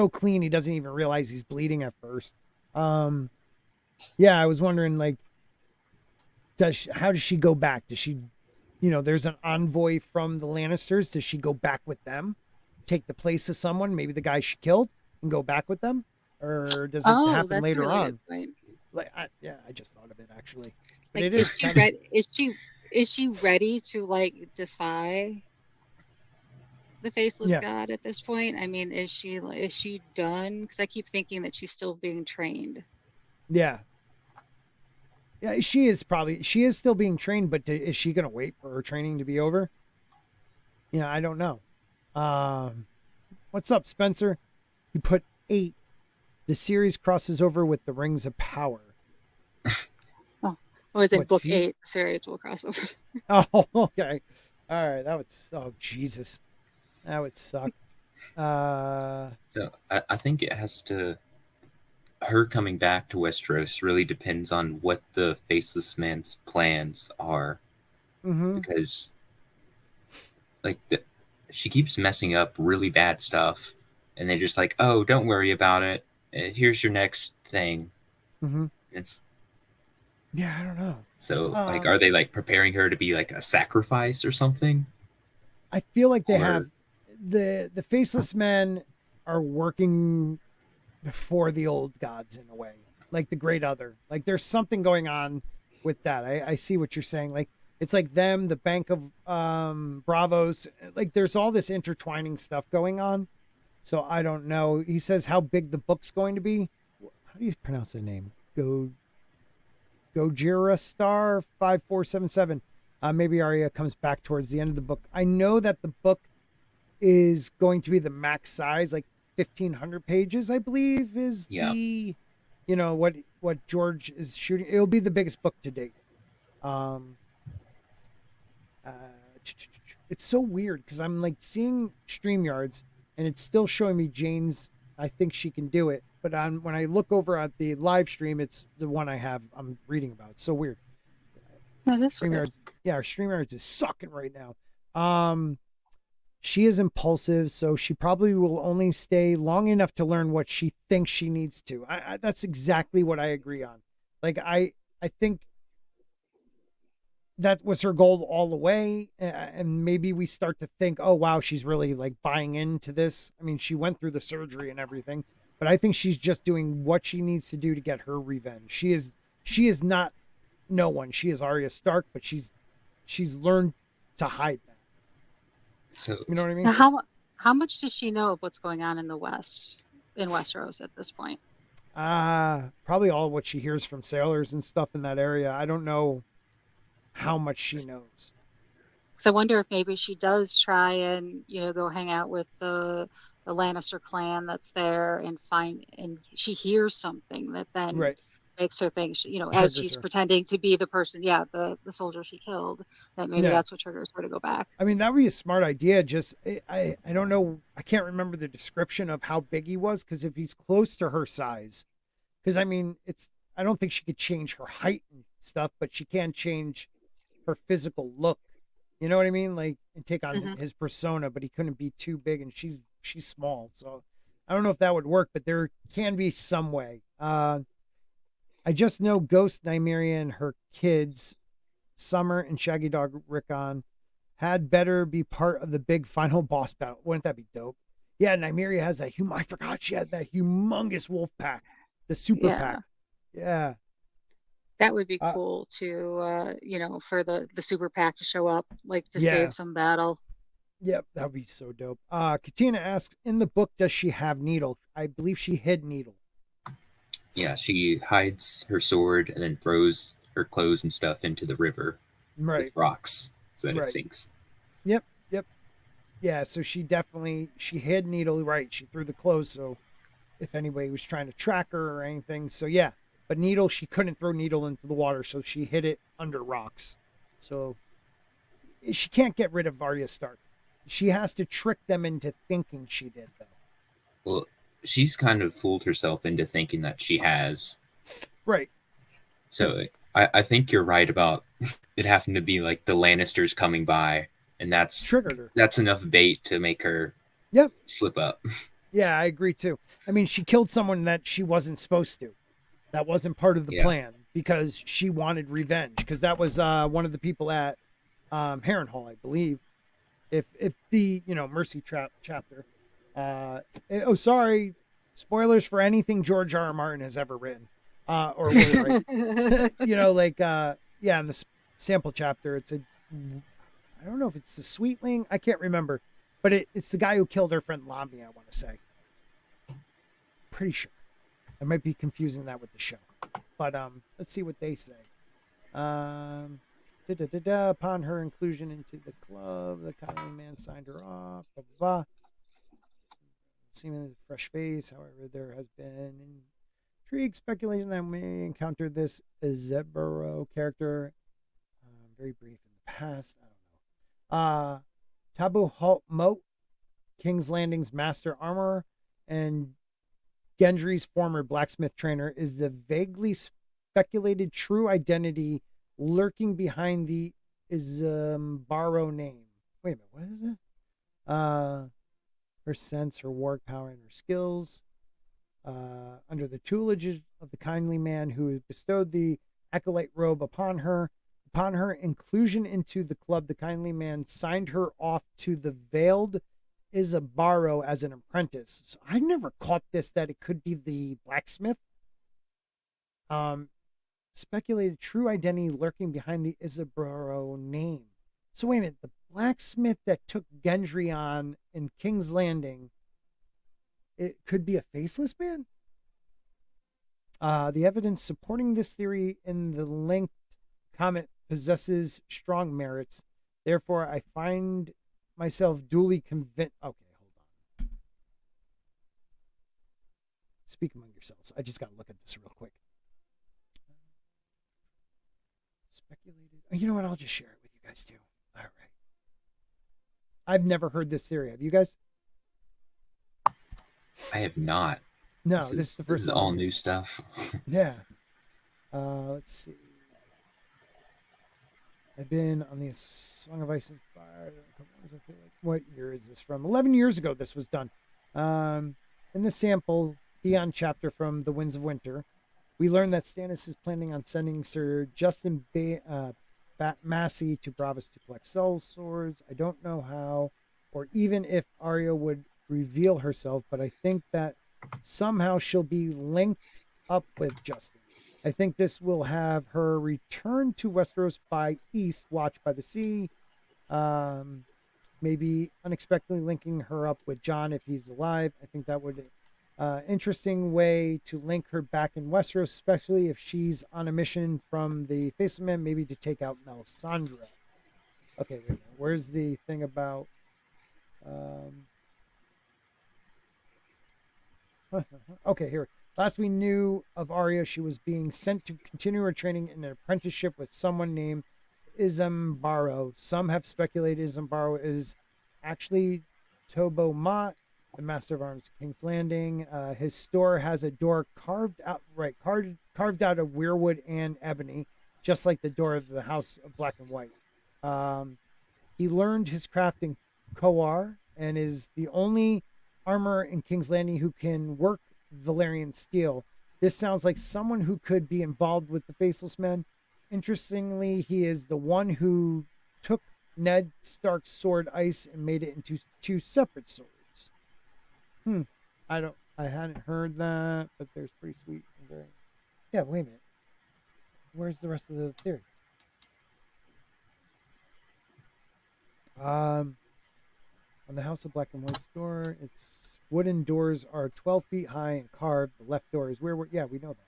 clean he doesn't even realize he's bleeding at first. Yeah, I was wondering, like, how does she go back? Does she, there's an envoy from the Lannisters. Does she go back with them, take the place of someone, maybe the guy she killed, and go back with them? Or does it happen later on? Like, I just thought of it actually. But like, is she ready to like defy the faceless god at this point? I mean, is she done? Because I keep thinking that she's still being trained. Yeah, she is still being trained, but is she going to wait for her training to be over? I don't know. What's up, Spencer? You put 8. The series crosses over with the Rings of Power. Was it book 8? The series will cross over. Oh, okay. All right. Oh, Jesus. That would suck. So I think it has to... Her coming back to Westeros really depends on what the Faceless Man's plans are. Mm-hmm. Because, like, she keeps messing up really bad stuff. And they're just like, oh, don't worry about it. Here's your next thing. Mm-hmm. Yeah, I don't know. So, like, are they, like, preparing her to be, like, a sacrifice or something? I feel like they have... The Faceless Men are working for the old gods in a way. Like the Great Other. Like, there's something going on with that. I see what you're saying. Like, it's like them, the Bank of Bravos. Like, there's all this intertwining stuff going on. So, I don't know. He says how big the book's going to be. How do you pronounce the name? Gojira Star 5477. Maybe Arya comes back towards the end of the book. I know that the book is going to be the max size, like 1,500 pages, I believe, is the, what George is shooting. It'll be the biggest book to date. It's so weird because I'm like seeing StreamYards and it's still showing me Jane's. I think she can do it, but when I look over at the live stream, it's the one I'm reading about. It's so weird. That is StreamYards. weird. Yeah, our StreamYards is sucking right now. She is impulsive, so she probably will only stay long enough to learn what she thinks she needs to. That's exactly what I agree on. Like, I think that was her goal all the way. And maybe we start to think, oh, wow, she's really like buying into this. I mean, she went through the surgery and everything, but I think she's just doing what she needs to do to get her revenge. She is not no one. She is Arya Stark, but she's learned to hide that. So, you know what I mean? Now, how much does she know of what's going on in the West, in Westeros at this point? Probably all what she hears from sailors and stuff in that area. I don't know how much she knows. So I wonder if maybe she does try and go hang out with the Lannister clan that's there and she hears something that then makes her think, as she's pretending to be the person, the soldier she killed, that maybe that's what triggers her to go back. I mean, that would be a smart idea. Just I don't know. I can't remember the description of how big he was, because if he's close to her size, because I mean, I don't think she could change her height and stuff, but she can change her physical look. You know what I mean? Like, and take on Mhm. his persona, but he couldn't be too big, and she's small, so I don't know if that would work, but there can be some way. I just know Ghost Nymeria and her kids, Summer and Shaggy Dog Rickon, had better be part of the big final boss battle. Wouldn't that be dope? Yeah, Nymeria has that I forgot she had that humongous wolf pack, the super Yeah. pack. Yeah. That would be Uh, cool to, for the super PAC to show up, like to yeah. save some battle. Yep, that would be so dope. Katina asks, in the book, does she have Needle? I believe she hid Needle. Yeah, she hides her sword and then throws her clothes and stuff into the river with rocks so that it sinks. Yep. Yeah, so she hid Needle, right? She threw the clothes, so if anybody was trying to track her or anything. So yeah, but Needle, she couldn't throw Needle into the water, so she hid it under rocks. So she can't get rid of Arya Stark. She has to trick them into thinking she did, though. Well, she's kind of fooled herself into thinking that she has. Right. So I think you're right about it having to be like the Lannisters coming by, and that's triggered her. That's enough bait to make her slip up. Yeah, I agree too. I mean, she killed someone that she wasn't supposed to. That wasn't part of the plan because she wanted revenge. Because that was one of the people at Harrenhal, I believe. If the Mercy Trap chapter. Sorry, spoilers for anything George R. R. Martin has ever written, or will write. In the sample chapter, it's I don't know if it's the Sweetling, I can't remember, but it's the guy who killed her friend Lambi, I want to say. Pretty sure. I might be confusing that with the show, but let's see what they say. Upon her inclusion into the club, the kindly man signed her off. Blah, blah, blah. Seemingly fresh face. However, there has been intrigue, speculation that may encounter this Zeburo character. Very brief in the past. I don't know. Tabu Moat, King's Landing's master armorer, and Gendry's former blacksmith trainer, is the vaguely speculated true identity lurking behind the Isambaro name. Wait a minute, what is it? Her sense, her war power, and her skills. Under the tutelage of the kindly man who bestowed the acolyte robe upon her inclusion into the club, the kindly man signed her off to the veiled Isambaro as an apprentice. So I never caught this, that it could be the blacksmith. Speculated true identity lurking behind the Isambaro name. So wait a minute, the blacksmith that took Gendry on in King's Landing, it could be a faceless man? The evidence supporting this theory in the linked comment possesses strong merits. Therefore, I find myself duly convinced. Okay, hold on. Speak among yourselves. I just got to look at this real quick. Speculated. You know what? I'll just share it with you guys too. All right. I've never heard this theory. Have you guys? I have not. No, this is the first. This is all new stuff. Yeah. Let's see. I've been on the Song of Ice and Fire. What year is this from? 11 years ago this was done. In the sample Theon chapter from The Winds of Winter, we learned that Stannis is planning on sending Sir Justin Massey to Bravos to collect soul swords. I don't know how, or even if Arya would reveal herself, but I think that somehow she'll be linked up with Justin. I think this will have her return to Westeros by East, Watch by the Sea. Maybe unexpectedly linking her up with Jon if he's alive. I think that would interesting way to link her back in Westeros, especially if she's on a mission from the Face of Man, maybe to take out Melisandre. Okay, wait a minute. Where's the thing about okay, here. Last we knew of Arya, she was being sent to continue her training in an apprenticeship with someone named Isambaro. Some have speculated Isambaro is actually Tobo Mott, the Master of Arms, King's Landing. His store has a door carved out of weirwood and ebony, just like the door of the House of Black and White. He learned his craft in Coar and is the only armorer in King's Landing who can work Valyrian steel. This sounds like someone who could be involved with the Faceless Men. Interestingly, he is the one who took Ned Stark's sword Ice and made it into 2 separate swords. I hadn't heard that, but there's pretty sweet and very. Yeah, wait a minute. Where's the rest of the theory? On the House of Black and White's door, its wooden doors are 12 feet high and carved. The left door is where we're. Yeah, we know that.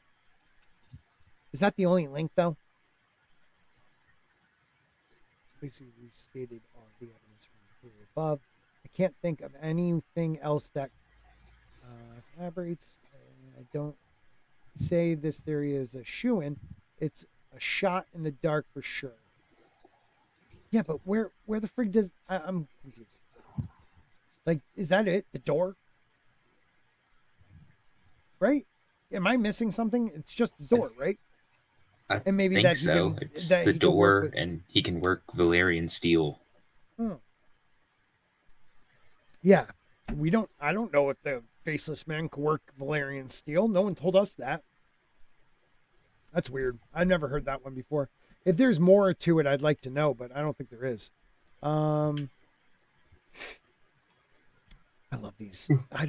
Is that the only link, though? Basically restated all the evidence from the above. I can't think of anything else that collaborates. I don't say this theory is a shoo-in. It's a shot in the dark for sure. Yeah, but where the frig does... I'm confused. Like, is that it? The door? Right? Am I missing something? It's just the door, right? And maybe think that so. It's that the door, and he can work Valyrian steel. Yeah, I don't know if the Faceless Men can work Valyrian steel. No one told us that. That's weird. I've never heard that one before. If there's more to it, I'd like to know, but I don't think there is. I love these. I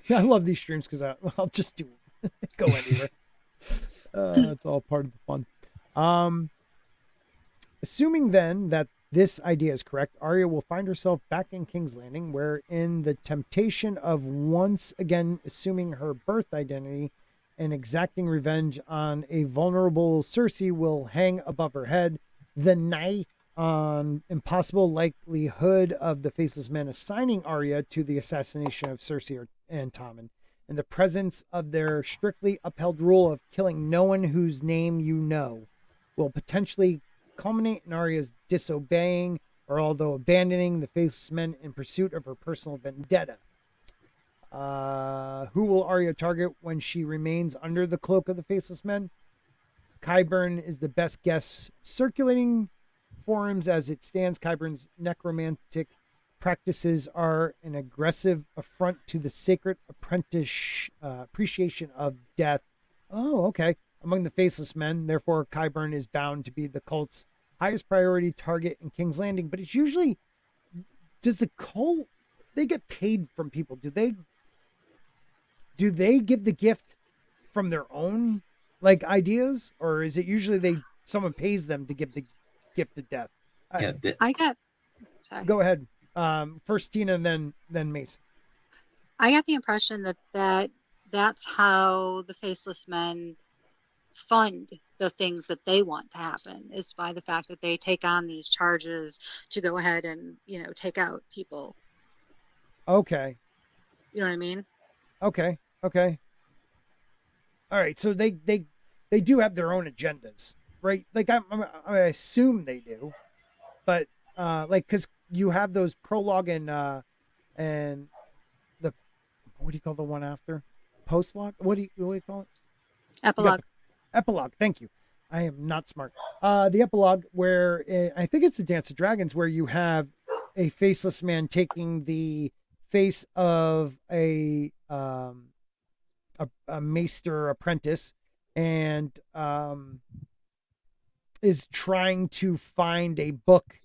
love these streams because I'll just do go anywhere. It's all part of the fun. Assuming then that this idea is correct, Arya will find herself back in King's Landing, where in the temptation of once again assuming her birth identity and exacting revenge on a vulnerable Cersei will hang above her head. The nigh on impossible likelihood of the Faceless Men assigning Arya to the assassination of Cersei and Tommen, in the presence of their strictly upheld rule of killing no one whose name you know, will potentially culminate in Arya's disobeying or although abandoning the Faceless Men in pursuit of her personal vendetta. Who will Arya target when she remains under the cloak of the Faceless Men? Qyburn is the best guess. Circulating forums as it stands, Qyburn's necromantic practices are an aggressive affront to the sacred appreciation of death. Oh, okay. Among the Faceless Men, therefore, Qyburn is bound to be the cult's highest priority target in King's Landing. But it's usually, does the cult, they get paid from people? Do they give the gift from their own ideas, or is it usually someone pays them to give the gift of death? Sorry. Go ahead. First Tina, and then Mason. I got the impression that's how the Faceless Men fund the things that they want to happen, is by the fact that they take on these charges to go ahead and take out people. Okay. You know what I mean? Okay. All right. So they do have their own agendas, right? I assume they do, but because you have those prologue and the what do you call the one after post-log? What do you call it? Epilogue. Epilogue. Thank you. I am not smart. The epilogue where I think it's the Dance of Dragons, where you have a Faceless Man taking the face of a maester apprentice and is trying to find a book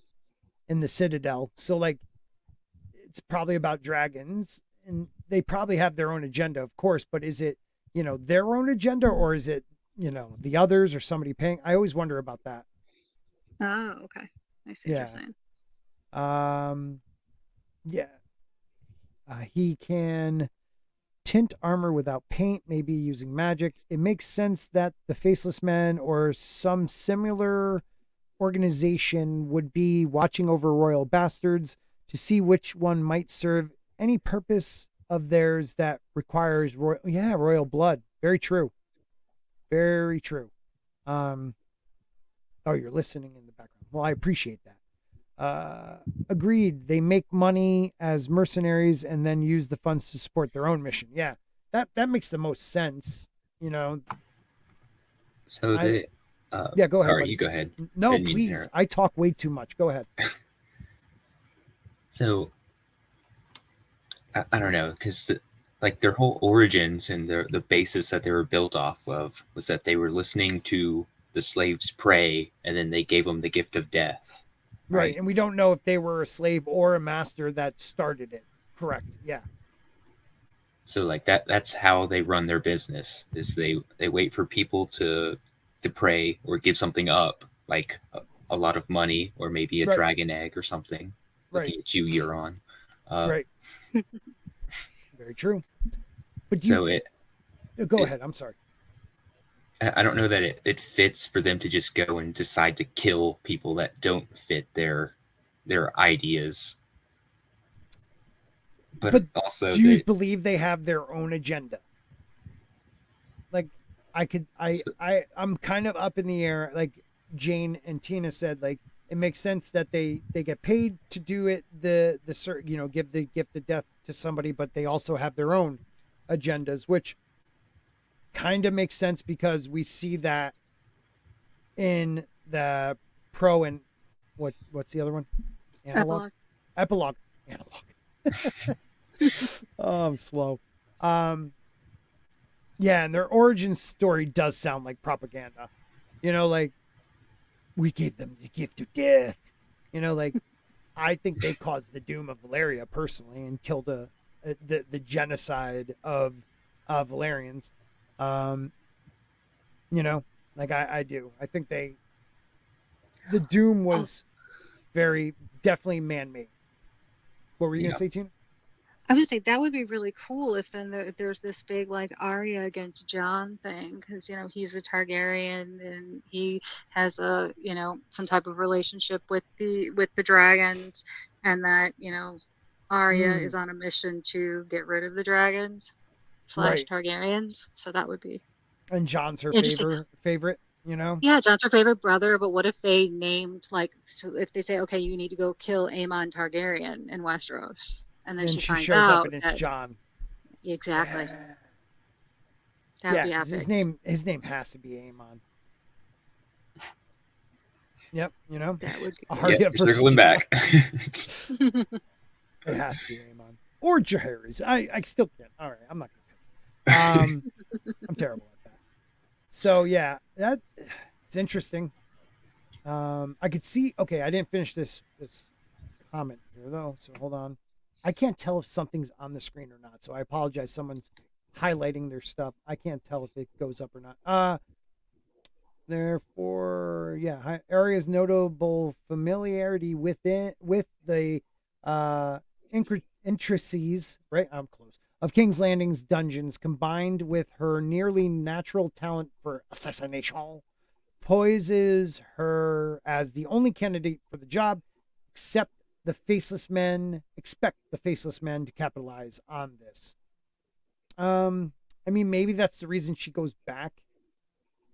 in the Citadel. So it's probably about dragons, and they probably have their own agenda, of course, but is it, their own agenda, or is it, the others, or somebody paying? I always wonder about that. Oh, okay. I see what you're saying. He can tint armor without paint, maybe using magic. It makes sense that the Faceless Men or some similar organization would be watching over royal bastards to see which one might serve any purpose of theirs that requires royal blood. Very true. Very true. Oh, you're listening in the background. Well, I appreciate that. Agreed. They make money as mercenaries and then use the funds to support their own mission. Yeah, that makes the most sense. So go ahead. Sorry, you go ahead. No, please. I talk way too much. Go ahead. So I don't know, because like their whole origins and the basis that they were built off of was that they were listening to the slaves pray, and then they gave them the gift of death. Right. And we don't know if they were a slave or a master that started it. Correct. Yeah. So like that's how they run their business, is they wait for people to pray or give something up, like a lot of money or maybe a Right. dragon egg or something. Right. Looking at you, Euron. Right. Very true. But so go ahead. I'm sorry. I don't know that it fits for them to just go and decide to kill people that don't fit their ideas. But also, do you believe they have their own agenda? Like, I'm kind of up in the air. Like Jane and Tina said, like it makes sense that they get paid to do it. Give the gift of death to somebody, but they also have their own agendas, which kind of makes sense because we see that in the pro and what's the other one? Epilogue. Oh, I'm slow. Yeah, and their origin story does sound like propaganda. Like we gave them the gift of death. Like I think they caused the doom of Valeria personally and killed the genocide of Valerians. Like I do. I think the doom was very definitely man-made. What were you gonna say, Tina? I would say that would be really cool if then there's this big like Arya against Jon thing, because he's a Targaryen and he has some type of relationship with the dragons, and that Arya is on a mission to get rid of the dragons / Targaryens. So that would be. And Jon's her favorite. Yeah, Jon's her favorite brother, but what if they named if they say, okay, you need to go kill Aemon Targaryen in Westeros. And then she finds shows out up and it's Jon. Exactly. Yeah. That would be epic. His name has to be Aemon. Yep, that would be Arya circling back. It has to be Aemon or Jaehaerys. I still can't. All right, I'm not gonna. I'm terrible at that. So yeah, it's interesting. I could see. Okay, I didn't finish this comment here though. So hold on. I can't tell if something's on the screen or not, so I apologize. Someone's highlighting their stuff. I can't tell if it goes up or not. Therefore, yeah, Arya's notable familiarity with the intricacies, right? I'm close. Of King's Landing's dungeons, combined with her nearly natural talent for assassination, poises her as the only candidate for the job, expect the Faceless Men to capitalize on this. I mean, maybe that's the reason she goes back.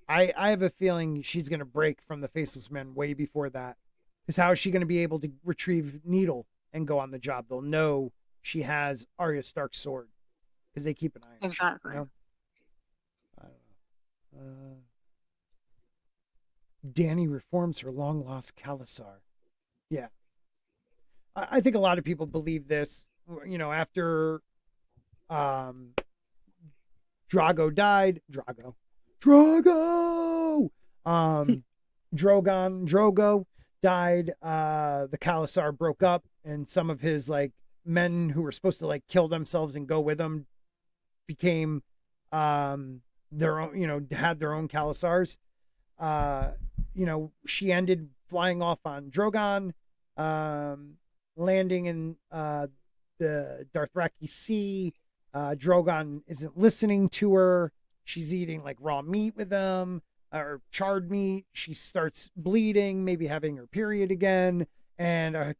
I have a feeling she's going to break from the Faceless Men way before that. Because how is she going to be able to retrieve Needle and go on the job? They'll know she has Arya Stark's sword because they keep an eye on her. Exactly. I don't know. Dany reforms her long-lost Khalasar. Yeah. I think a lot of people believe this, after Drogo died. Drogo. Drogo died. The Khalasar broke up, and some of his men who were supposed to kill themselves and go with him became their own, had their own Khalasars. She ended flying off on Drogon, landing in the Dothraki Sea. Drogon isn't listening to her. She's eating raw meat with them, or charred meat. She starts bleeding, maybe having her period again, and a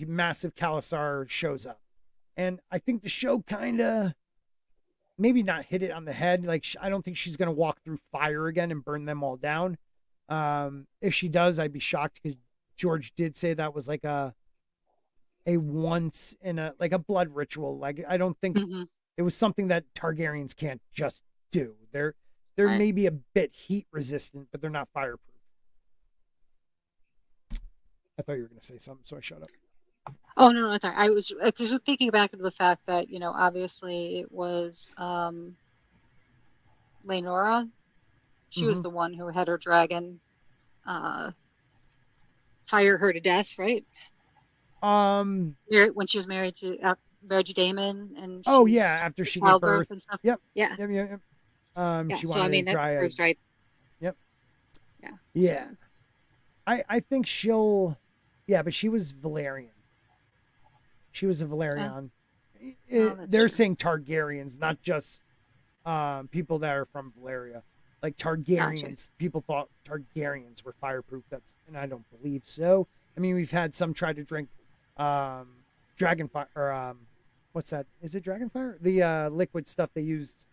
massive Khalasar shows up. And I think the show kind of maybe not hit it on the head. I don't think she's going to walk through fire again and burn them all down. If she does, I'd be shocked, because George did say that was a once in a blood ritual. I don't think it was something that Targaryens can't just do. They're right. Maybe a bit heat resistant, but they're not fireproof. I thought you were going to say something, so I shut up. Oh no, no, sorry. I was just thinking back to the fact that, you know, obviously it was Laenora. She was the one who had her dragon fire her to death, right? When she was married to Damon, and she Oh yeah, was after she gave childbirth birth. and stuff. Yep. Yeah. Yep. Yeah. She So I wanted a mean that dryad. proves right. Yep. Yeah. Yeah. So. I think she'll. Yeah, but she was Valerian. She was a Valerian. They're saying Targaryens, not just people that are from Valeria. Like Targaryens, Gotcha. people thought Targaryens were fireproof. And I don't believe so. I mean, we've had some try to drink dragon fire or what's that? Is it dragon fire? The liquid stuff they used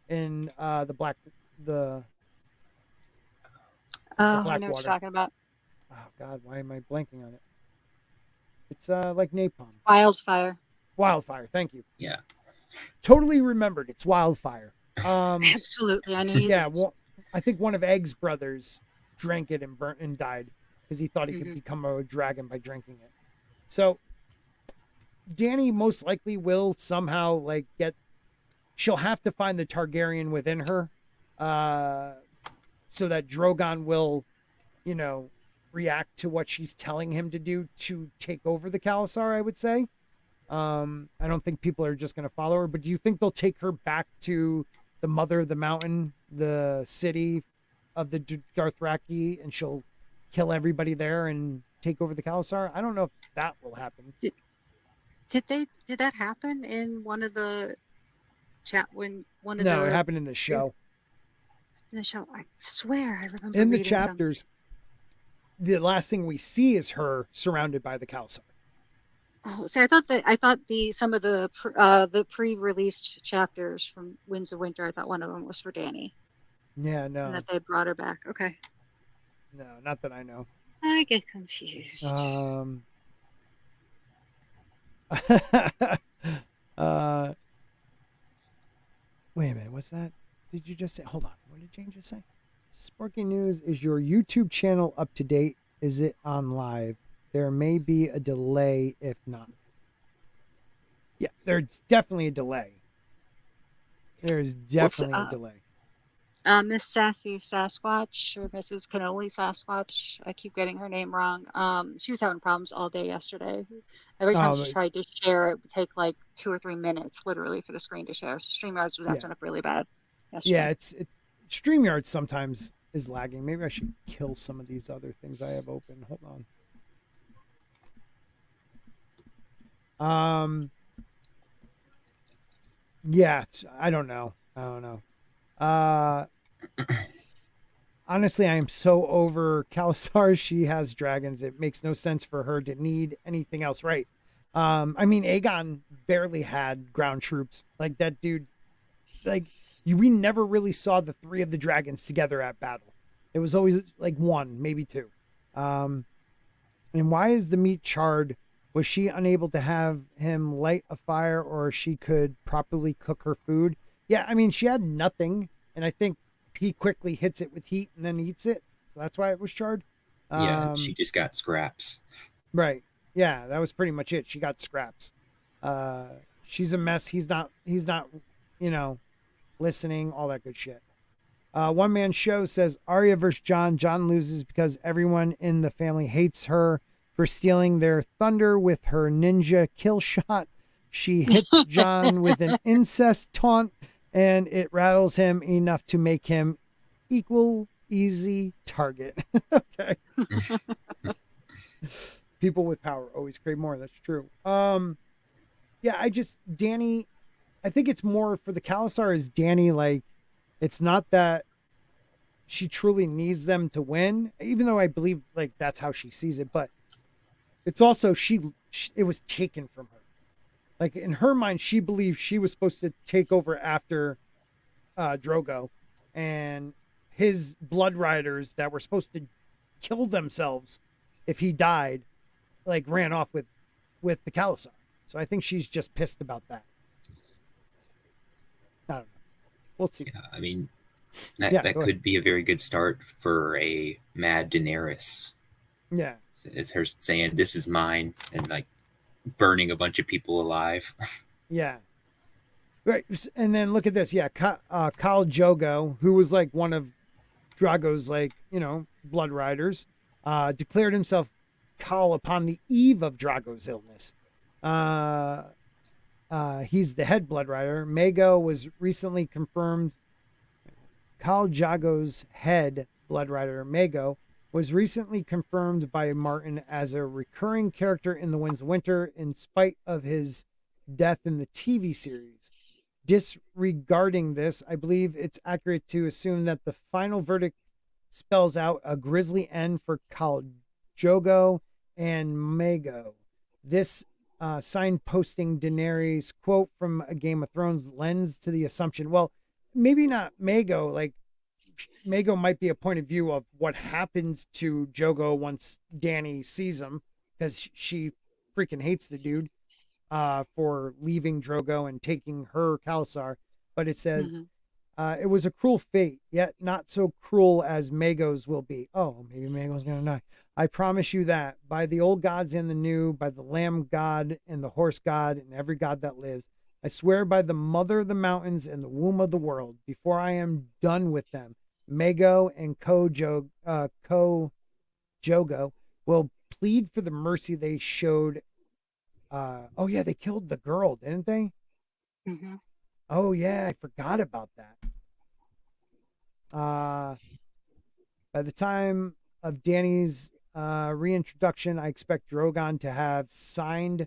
in the black the I black know what water. you're talking about. Oh God, why am I blanking on it? It's like napalm. Wildfire. Thank you. Yeah. Totally remembered. It's wildfire. Absolutely, I knew you yeah, did. well, I think one of Egg's brothers drank it and burnt and died because he thought he could become a dragon by drinking it. So Dany most likely will somehow like she'll have to find the Targaryen within her, so that Drogon will, you know, react to what she's telling him to do to take over the Khalasar, I would say. I don't think people are just going to follow her, but do you think they'll take her back to the Mother of the Mountain, the city of the Dothraki, and she'll kill everybody there and take over the Khalasar? I don't know if that will happen. Did that happen in one of the chat when one of No, it happened in the show. In the show, I swear I remember in the chapters. The last thing we see is her surrounded by the Khalasar. Oh, so I thought some of the pre-released chapters from Winds of Winter, I thought one of them was for Dany. Yeah, no. And that they brought her back. Okay. No, not that I know. I get confused. Wait a minute, what's that? Did you just say? Hold on. What did Jane just say? Sparky News, is your YouTube channel up to date? Is it on live? There may be a delay if not. Yeah, there's definitely a delay. There's definitely a delay. Miss Sassy Sasquatch, or Mrs. Cannoli Sasquatch, I keep getting her name wrong. She was having problems all day yesterday. Every time she tried to share, it would take like 2 or 3 minutes, literally, for the screen to share. StreamYards was acting up really bad yesterday. Yeah, it's StreamYard sometimes is lagging. Maybe I should kill some of these other things I have open. Hold on. Yeah, I don't know. Honestly, I am so over Khalasar. She has dragons. It makes no sense for her to need anything else, right? I mean, Aegon barely had ground troops. Like that dude, like we never really saw the 3 of the dragons together at battle. It was always like 1, maybe 2. And why is the meat charred? Was she unable to have him light a fire, or she could properly cook her food? Yeah, I mean, she had nothing, and I think he quickly hits it with heat and then eats it. So that's why it was charred. Yeah, she just got scraps. Right. Yeah, that was pretty much it. She got scraps. She's a mess. He's not, you know, listening, all that good shit. One Man Show says Arya versus Jon. Jon loses because everyone in the family hates her for stealing their thunder with her ninja kill shot. She hits Jon with an incest taunt, and it rattles him enough to make him easy target. Okay. People with power always crave more. That's true. Yeah, Dany, I think it's more for the Khalasar is Dany, like, it's not that she truly needs them to win, even though I believe like that's how she sees it, but it's also it was taken from her. Like in her mind, she believed she was supposed to take over after Drogo, and his blood riders that were supposed to kill themselves if he died, like ran off with the Khalasar. So I think she's just pissed about that. I don't know. We'll see. Yeah, I mean, that could be a very good start for a mad Daenerys. Yeah. It's her saying, "This is mine," and like burning a bunch of people alive. Yeah. Right. And then look at this. Yeah. Khal Drogo, who was like one of Drogo's like, blood riders, declared himself Khal upon the eve of Drogo's illness. He's the head blood rider. Mago was recently confirmed. Khal Drogo's head blood rider, Mago, was recently confirmed by Martin as a recurring character in The Winds of Winter in spite of his death in the TV series. Disregarding this, I believe it's accurate to assume that the final verdict spells out a grisly end for Khal Drogo and Mago. This signposting Daenerys quote from A Game of Thrones lends to the assumption, well, maybe not Mago, like Mago might be a point of view of what happens to Drogo once Dany sees him, because she freaking hates the dude for leaving Drogo and taking her Khalasar. But it says, it was a cruel fate, yet not so cruel as Mago's will be. Oh, maybe Mago's going to die. I promise you that, by the old gods and the new, by the lamb god and the horse god and every god that lives, I swear by the mother of the mountains and the womb of the world, before I am done with them, Mago and Drogo will plead for the mercy they showed. Oh yeah, they killed the girl, didn't they? Mm-hmm. Oh yeah, I forgot about that. By the time of Dany's reintroduction, I expect Drogon to have singed.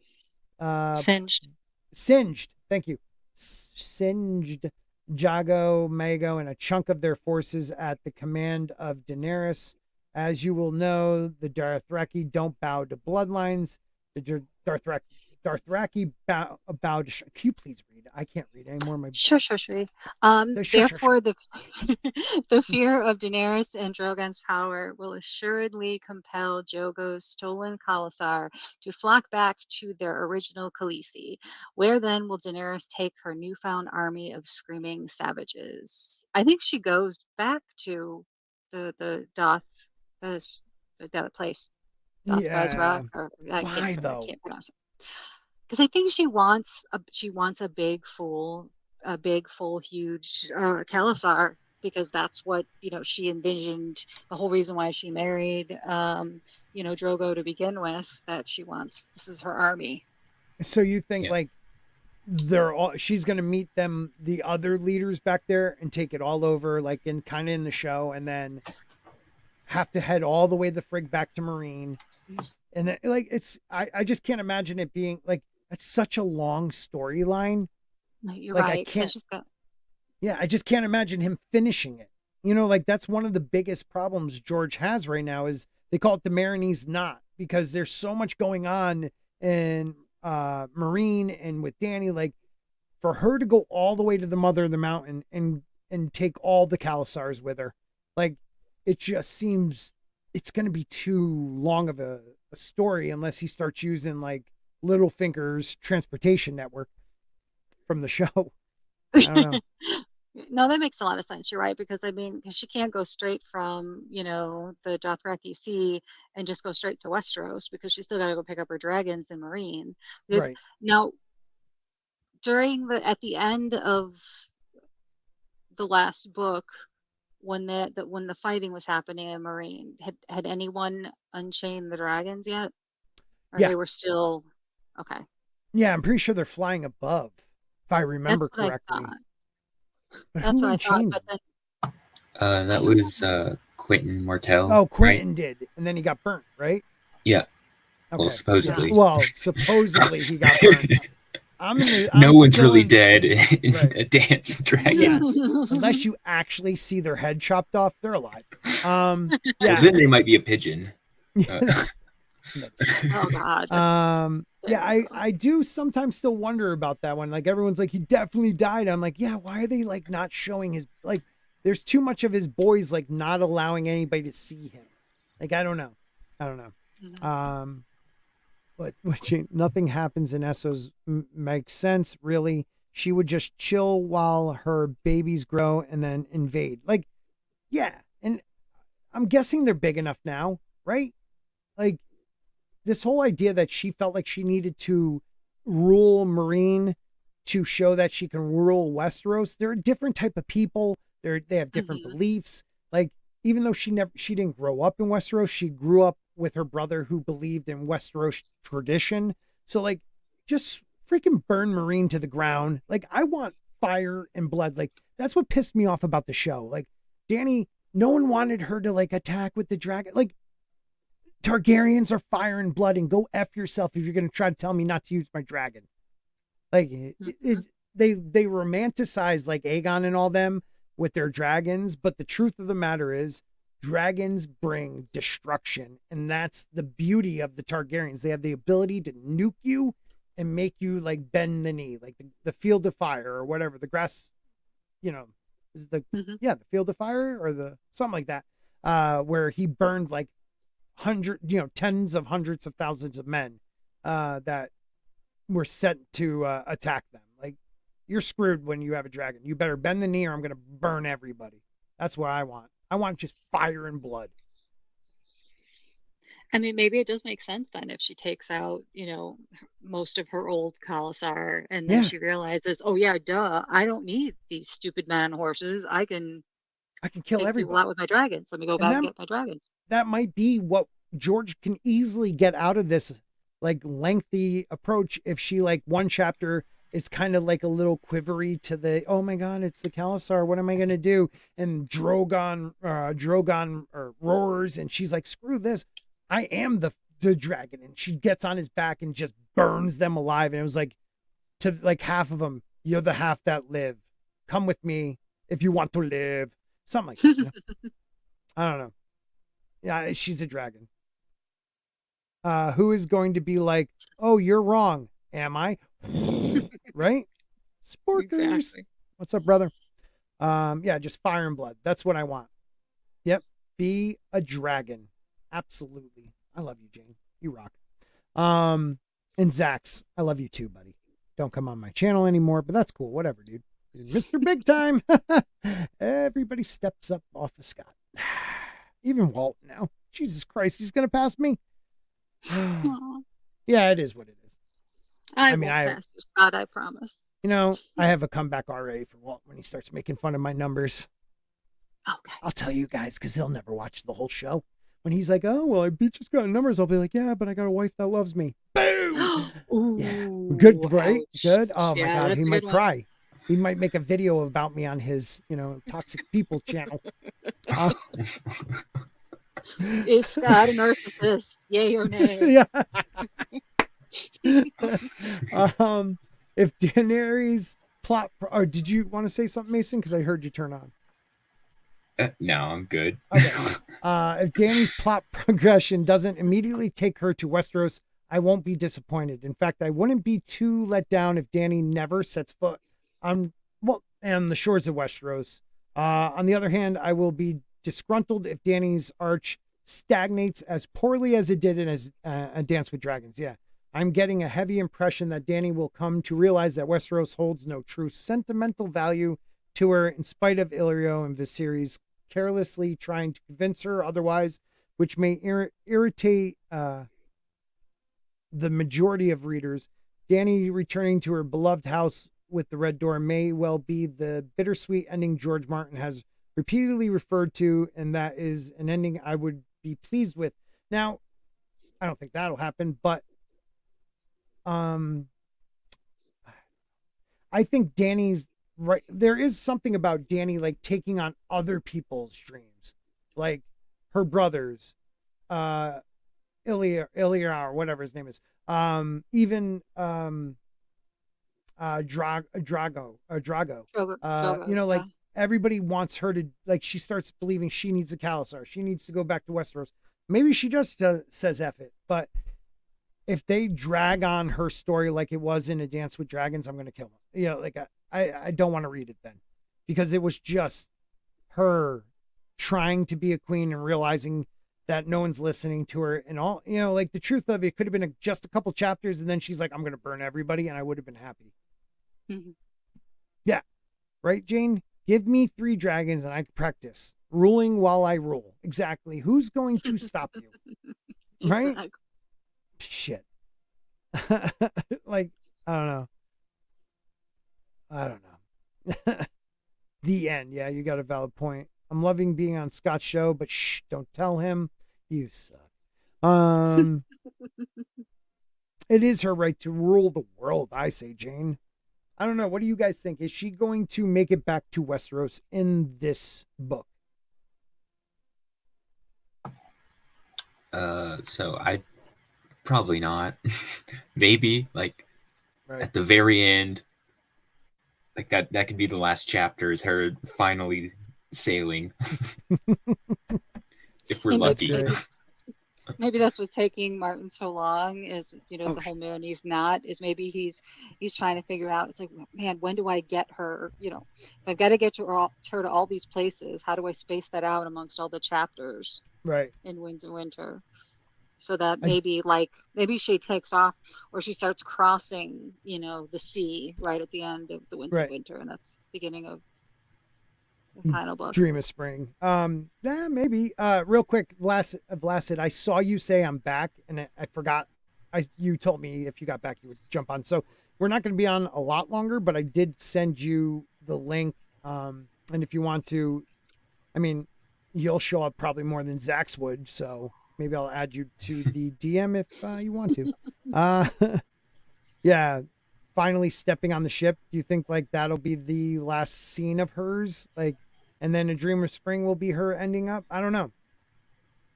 Thank you. Singed Jago, Mago, and a chunk of their forces at the command of Daenerys. As you will know, the Dothraki don't bow to bloodlines. The Dothraki bow to... Can you please read? I can't read anymore. Sure. Therefore, the fear of Daenerys and Drogon's power will assuredly compel Drogo's stolen Khalasar to flock back to their original Khaleesi. Where then will Daenerys take her newfound army of screaming savages? I think she goes back to the place. Yeah. I Why though? can't pronounce it. Because I think she wants a big full huge Khalasar, because that's what she envisioned, the whole reason why she married Drogo to begin with, that this is her army. So you think like she's gonna meet them, the other leaders back there, and take it all over, like in the show, and then have to head all the way the frig back to Marine. And then, like, I just can't imagine it being like, it's such a long storyline. You're like, right. I just can't imagine him finishing it. Like, that's one of the biggest problems George has right now, is they call it the Marinese knot, because there's so much going on in Marine and with Dany. Like, for her to go all the way to the Mother of the Mountain and take all the Khalasars with her, like, it just seems it's going to be too long of a story, unless he starts using like Littlefinger's transportation network from the show. I don't know. No, that makes a lot of sense. You're right, because she can't go straight from the Dothraki Sea and just go straight to Westeros, because she's still got to go pick up her dragons in Marine. Because now, at the end of the last book, when the fighting was happening in Marine, had anyone unchained the dragons yet? Or they were still okay? Yeah, I'm pretty sure they're flying above, if I remember correctly. That's what I thought. But then that was Quentin Martell. Oh, Quentin did, and then he got burnt, right? Yeah. Okay. Well, supposedly. Yeah. Well, supposedly he got burnt. No one's really dead in a Dance with Dragons. Yes. Unless you actually see their head chopped off, they're alive. Well, then they might be a pigeon. Oh God. I do sometimes still wonder about that one. Like, everyone's like, he definitely died. I'm like, yeah, why are they like not showing his, like, there's too much of his boys like not allowing anybody to see him. Like, I don't know. Mm-hmm. But nothing happens in Essos makes sense, really. She would just chill while her babies grow and then invade. Like, yeah. And I'm guessing they're big enough now, right? Like, this whole idea that she felt like she needed to rule Marine to show that she can rule Westeros. They're a different type of people. They have different beliefs. Like, even though she didn't grow up in Westeros, she grew up with her brother who believed in Westeros tradition. So like, just freaking burn Marine to the ground. Like, I want fire and blood. Like, that's what pissed me off about the show. Like, Dany, no one wanted her to like attack with the dragon. Like, Targaryens are fire and blood, and go F yourself if you're going to try to tell me not to use my dragon. Like, they romanticize like Aegon and all them with their dragons, but the truth of the matter is dragons bring destruction, and that's the beauty of the Targaryens. They have the ability to nuke you and make you like bend the knee, like the field of fire or whatever. The grass, you know, is the the field of fire or the something like that, where he burned like tens of hundreds of thousands of men that were sent to attack them. Like, you're screwed when you have a dragon. You better bend the knee or I'm going to burn everybody. That's what I want. I want just fire and blood. I mean, maybe it does make sense then if she takes out, most of her old Khalasar, and then she realizes, oh yeah, duh, I don't need these stupid men on horses. I can kill everybody out with my dragons. Let me go back and get my dragons. That might be what George can easily get out of this like lengthy approach if she, like, one chapter is kind of like a little quivery to the, oh my god, it's the Khalasar, what am I gonna do? And Drogon roars, and she's like, screw this, I am the dragon, and she gets on his back and just burns them alive. And it was like, to like half of them, you're the half that live, come with me if you want to live, something like that, I don't know. Yeah, she's a dragon. Who is going to be like, oh, you're wrong, am I? Right? Sporkers. Exactly. What's up, brother? Yeah, just fire and blood. That's what I want. Yep. Be a dragon. Absolutely. I love you, Jane. You rock. And Zax, I love you too, buddy. Don't come on my channel anymore, but that's cool. Whatever, dude. Mr. Big Time. Everybody steps up off of Scott. Even Walt now. Jesus Christ, he's gonna pass me. Yeah, it is what it is. I won't pass you, Scott, I promise. I have a comeback already for Walt when he starts making fun of my numbers. Okay. I'll tell you guys, because he'll never watch the whole show. When he's like, oh, well, I beat just got numbers, I'll be like, yeah, but I got a wife that loves me. Boom! Ooh, yeah. Good, right? Ouch. Good? Oh, my Yeah, God, he might cry. He might make a video about me on his, toxic people channel. Is Scott a narcissist? Yay or nay? Yeah. If Daenerys plot, or did you want to say something, Mason? Because I heard you turn on. No, I'm good. Okay. If Dany's plot progression doesn't immediately take her to Westeros, I won't be disappointed. In fact, I wouldn't be too let down if Dany never sets foot on the shores of Westeros. On the other hand, I will be disgruntled if Dany's arch stagnates as poorly as it did in a Dance with Dragons. Yeah, I'm getting a heavy impression that Dany will come to realize that Westeros holds no true sentimental value to her, in spite of Illyrio and Viserys carelessly trying to convince her otherwise, which may irritate the majority of readers. Dany returning to her beloved house with the Red Door may well be the bittersweet ending George Martin has repeatedly referred to, and that is an ending I would be pleased with. Now, I don't think that'll happen, but I think Dany's right. There is something about Dany like taking on other people's dreams, like her brothers, Ilya or whatever his name is, even Drago. Like everybody wants her to, like, she starts believing she needs a Khalasar. She needs to go back to Westeros. Maybe she just says F it, but if they drag on her story like it was in A Dance with Dragons, I'm going to kill them. Like I don't want to read it then, because it was just her trying to be a queen and realizing that no one's listening to her and all, like the truth of it could have been just a couple chapters. And then she's like, I'm going to burn everybody. And I would have been happy. Mm-hmm. Yeah. Right, Jane? Give me 3 dragons and I can practice ruling while I rule. Exactly. Who's going to stop you? Right? Exactly. shit. Like, I don't know. I don't know. The end. Yeah, you got a valid point. I'm loving being on Scott's show, but shh, don't tell him. You suck. It is her right to rule the world, I say, Jane. I don't know. What do you guys think? Is she going to make it back to Westeros in this book? So I probably not. Maybe like Right. at the very end, like that could be the last chapter is her finally sailing. If we're lucky. Maybe that's what's taking Martin so long is, you know, the whole moon he's not, is maybe he's trying to figure out, it's like, man, when do I get her? You know, I've got to get her to all these places. How do I space that out amongst all the chapters? Right. In Winds of Winter. So that maybe she takes off or she starts crossing, you know, the sea right at the end of the Winds of Winter. And that's the beginning of the final book. Dream of Spring. Yeah, maybe. Real quick, Vlasid, I saw you say I'm back, and I forgot. You told me if you got back, you would jump on. So we're not going to be on a lot longer, but I did send you the link. And if you want to, I mean, you'll show up probably more than Zax would. So maybe I'll add you to the DM if you want to. Yeah. Finally stepping on the ship. Do you think like that'll be the last scene of hers? Like, and then A Dream of Spring will be her ending up? I don't know.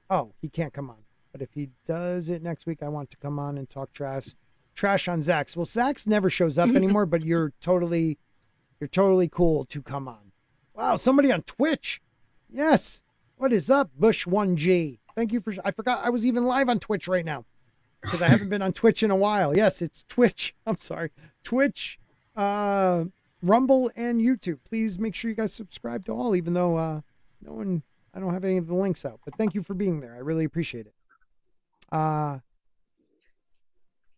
Oh, he can't come on. But if he does it next week, I want to come on and talk trash on Zax. Well, Zax never shows up anymore, but you're totally cool to come on. Wow, somebody on Twitch. Yes. What is up, Bush1G? Thank you I forgot I was even live on Twitch right now because I haven't been on Twitch in a while. Yes, it's Twitch. I'm sorry. Twitch, Rumble, and YouTube. Please make sure you guys subscribe to all, even though I don't have any of the links out. But thank you for being there. I really appreciate it.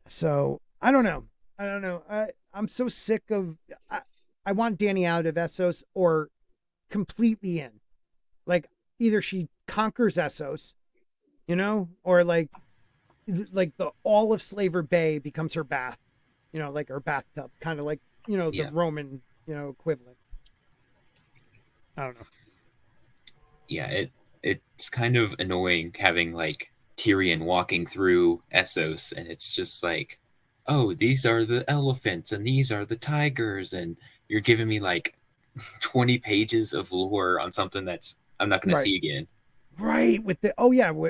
So I don't know. I'm so sick of. I want Dany out of Essos or completely in. Like either she conquers Essos, you know, or like the all of Slaver Bay becomes her bath, you know, like her bathtub, kind of like, you know, the Roman, you know, equivalent. I don't know. Yeah, it's kind of annoying having like Tyrion walking through Essos and it's just like, oh, these are the elephants and these are the tigers, and you're giving me like 20 pages of lore on something that's I'm not going to see again. Right, with the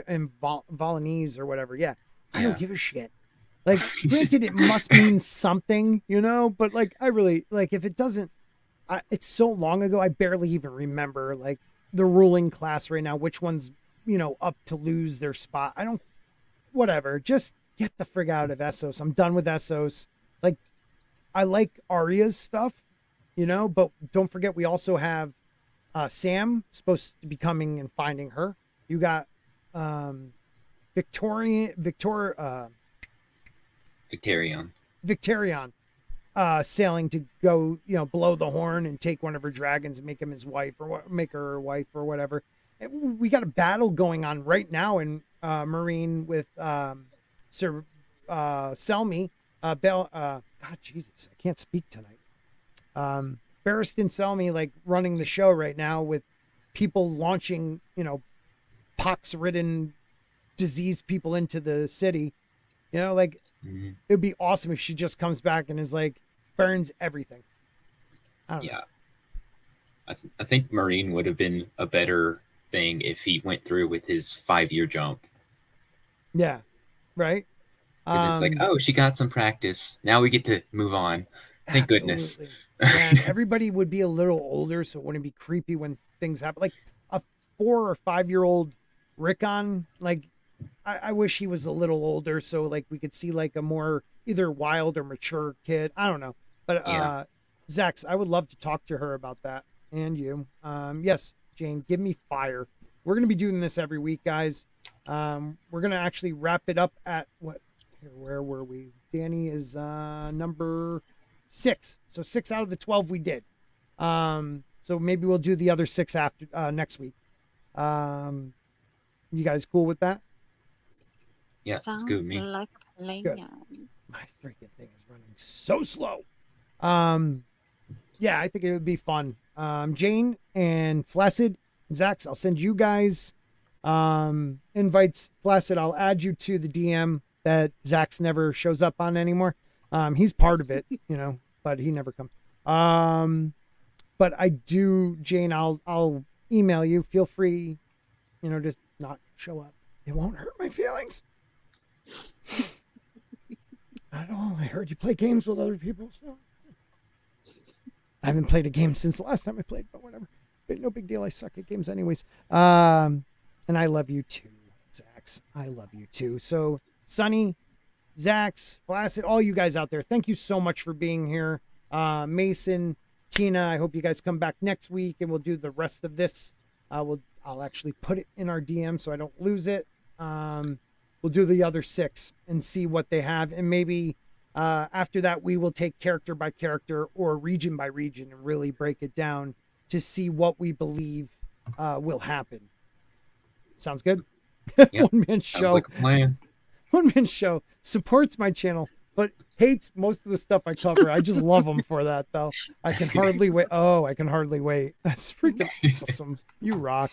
and Volanese or whatever. Yeah. I don't give a shit. Like, granted, it must mean something, you know, but like, I really like if it doesn't. It's so long ago, I barely even remember like the ruling class right now, which one's, you know, up to lose their spot. I don't. Whatever. Just get the frig out of Essos. I'm done with Essos. Like, I like Arya's stuff, you know, but don't forget we also have Sam supposed to be coming and finding her. You got Victorion sailing to go, you know, blow the horn and take one of her dragons and make him his wife or make her wife or whatever. And we got a battle going on right now in Marine with Sir Selmy. God, Jesus, I can't speak tonight. Barristan Selmy like running the show right now with people launching, you know, pox-ridden, diseased people into the city. You know, like it'd be awesome if she just comes back and is like burns everything. I don't know. I think Marine would have been a better thing if he went through with his 5-year jump. Yeah, right. Because it's like, oh, she got some practice. Now we get to move on. Thank goodness. And everybody would be a little older, so it wouldn't be creepy when things happen. Like a 4 or 5-year-old Rickon, like I wish he was a little older, so like we could see like a more either wild or mature kid. I don't know, but Zax, I would love to talk to her about that. And you, yes, Jane, give me fire. We're gonna be doing this every week, guys. We're gonna actually wrap it up at where were we? Dany is number 6. So 6 out of the 12 we did. So maybe we'll do the other 6 after next week. You guys cool with that? Yeah, it's good with me. Like Good. My freaking thing is running so slow. Yeah, I think it would be fun. Jane and Flaccid, Zax, I'll send you guys invites. Flaccid, I'll add you to the DM that Zax never shows up on anymore. He's part of it, you know, but he never comes. But I do, Jane, I'll email you. Feel free, you know, just not show up. It won't hurt my feelings. I don't know. I heard you play games with other people, so I haven't played a game since the last time I played, but whatever. No big deal. I suck at games anyways. And I love you too, Zax. I love you too. So Sunny, Zax, Flaccid, all you guys out there, thank you so much for being here. Mason, Tina, I hope you guys come back next week and we'll do the rest of this. I'll actually put it in our DM so I don't lose it. We'll do the other 6 and see what they have. And maybe after that, we will take character by character or region by region and really break it down to see what we believe will happen. Sounds good? Yep. One man show. Like a plan. One man show supports my channel, but hates most of the stuff I cover. I just love them for that, though. I can hardly wait. Oh, I can hardly wait. That's freaking awesome. You rock.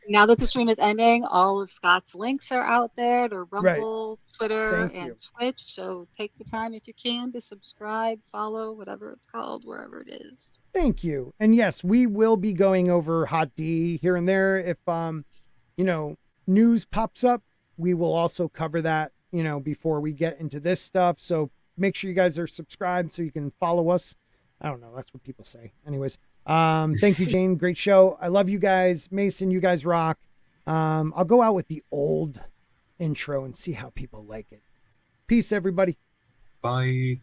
Now that the stream is ending, all of Scott's links are out there to Rumble, Twitter, and Twitch. So take the time if you can to subscribe, follow, whatever it's called, wherever it is. Thank you. And yes, we will be going over Hot D here and there. If you know, news pops up, we will also cover that, you know, before we get into this stuff. So make sure you guys are subscribed so you can follow us. I don't know. That's what people say. Anyways. Thank you, Jane. Great show. I love you guys. Mason, you guys rock. I'll go out with the old intro and see how people like it. Peace, everybody. Bye.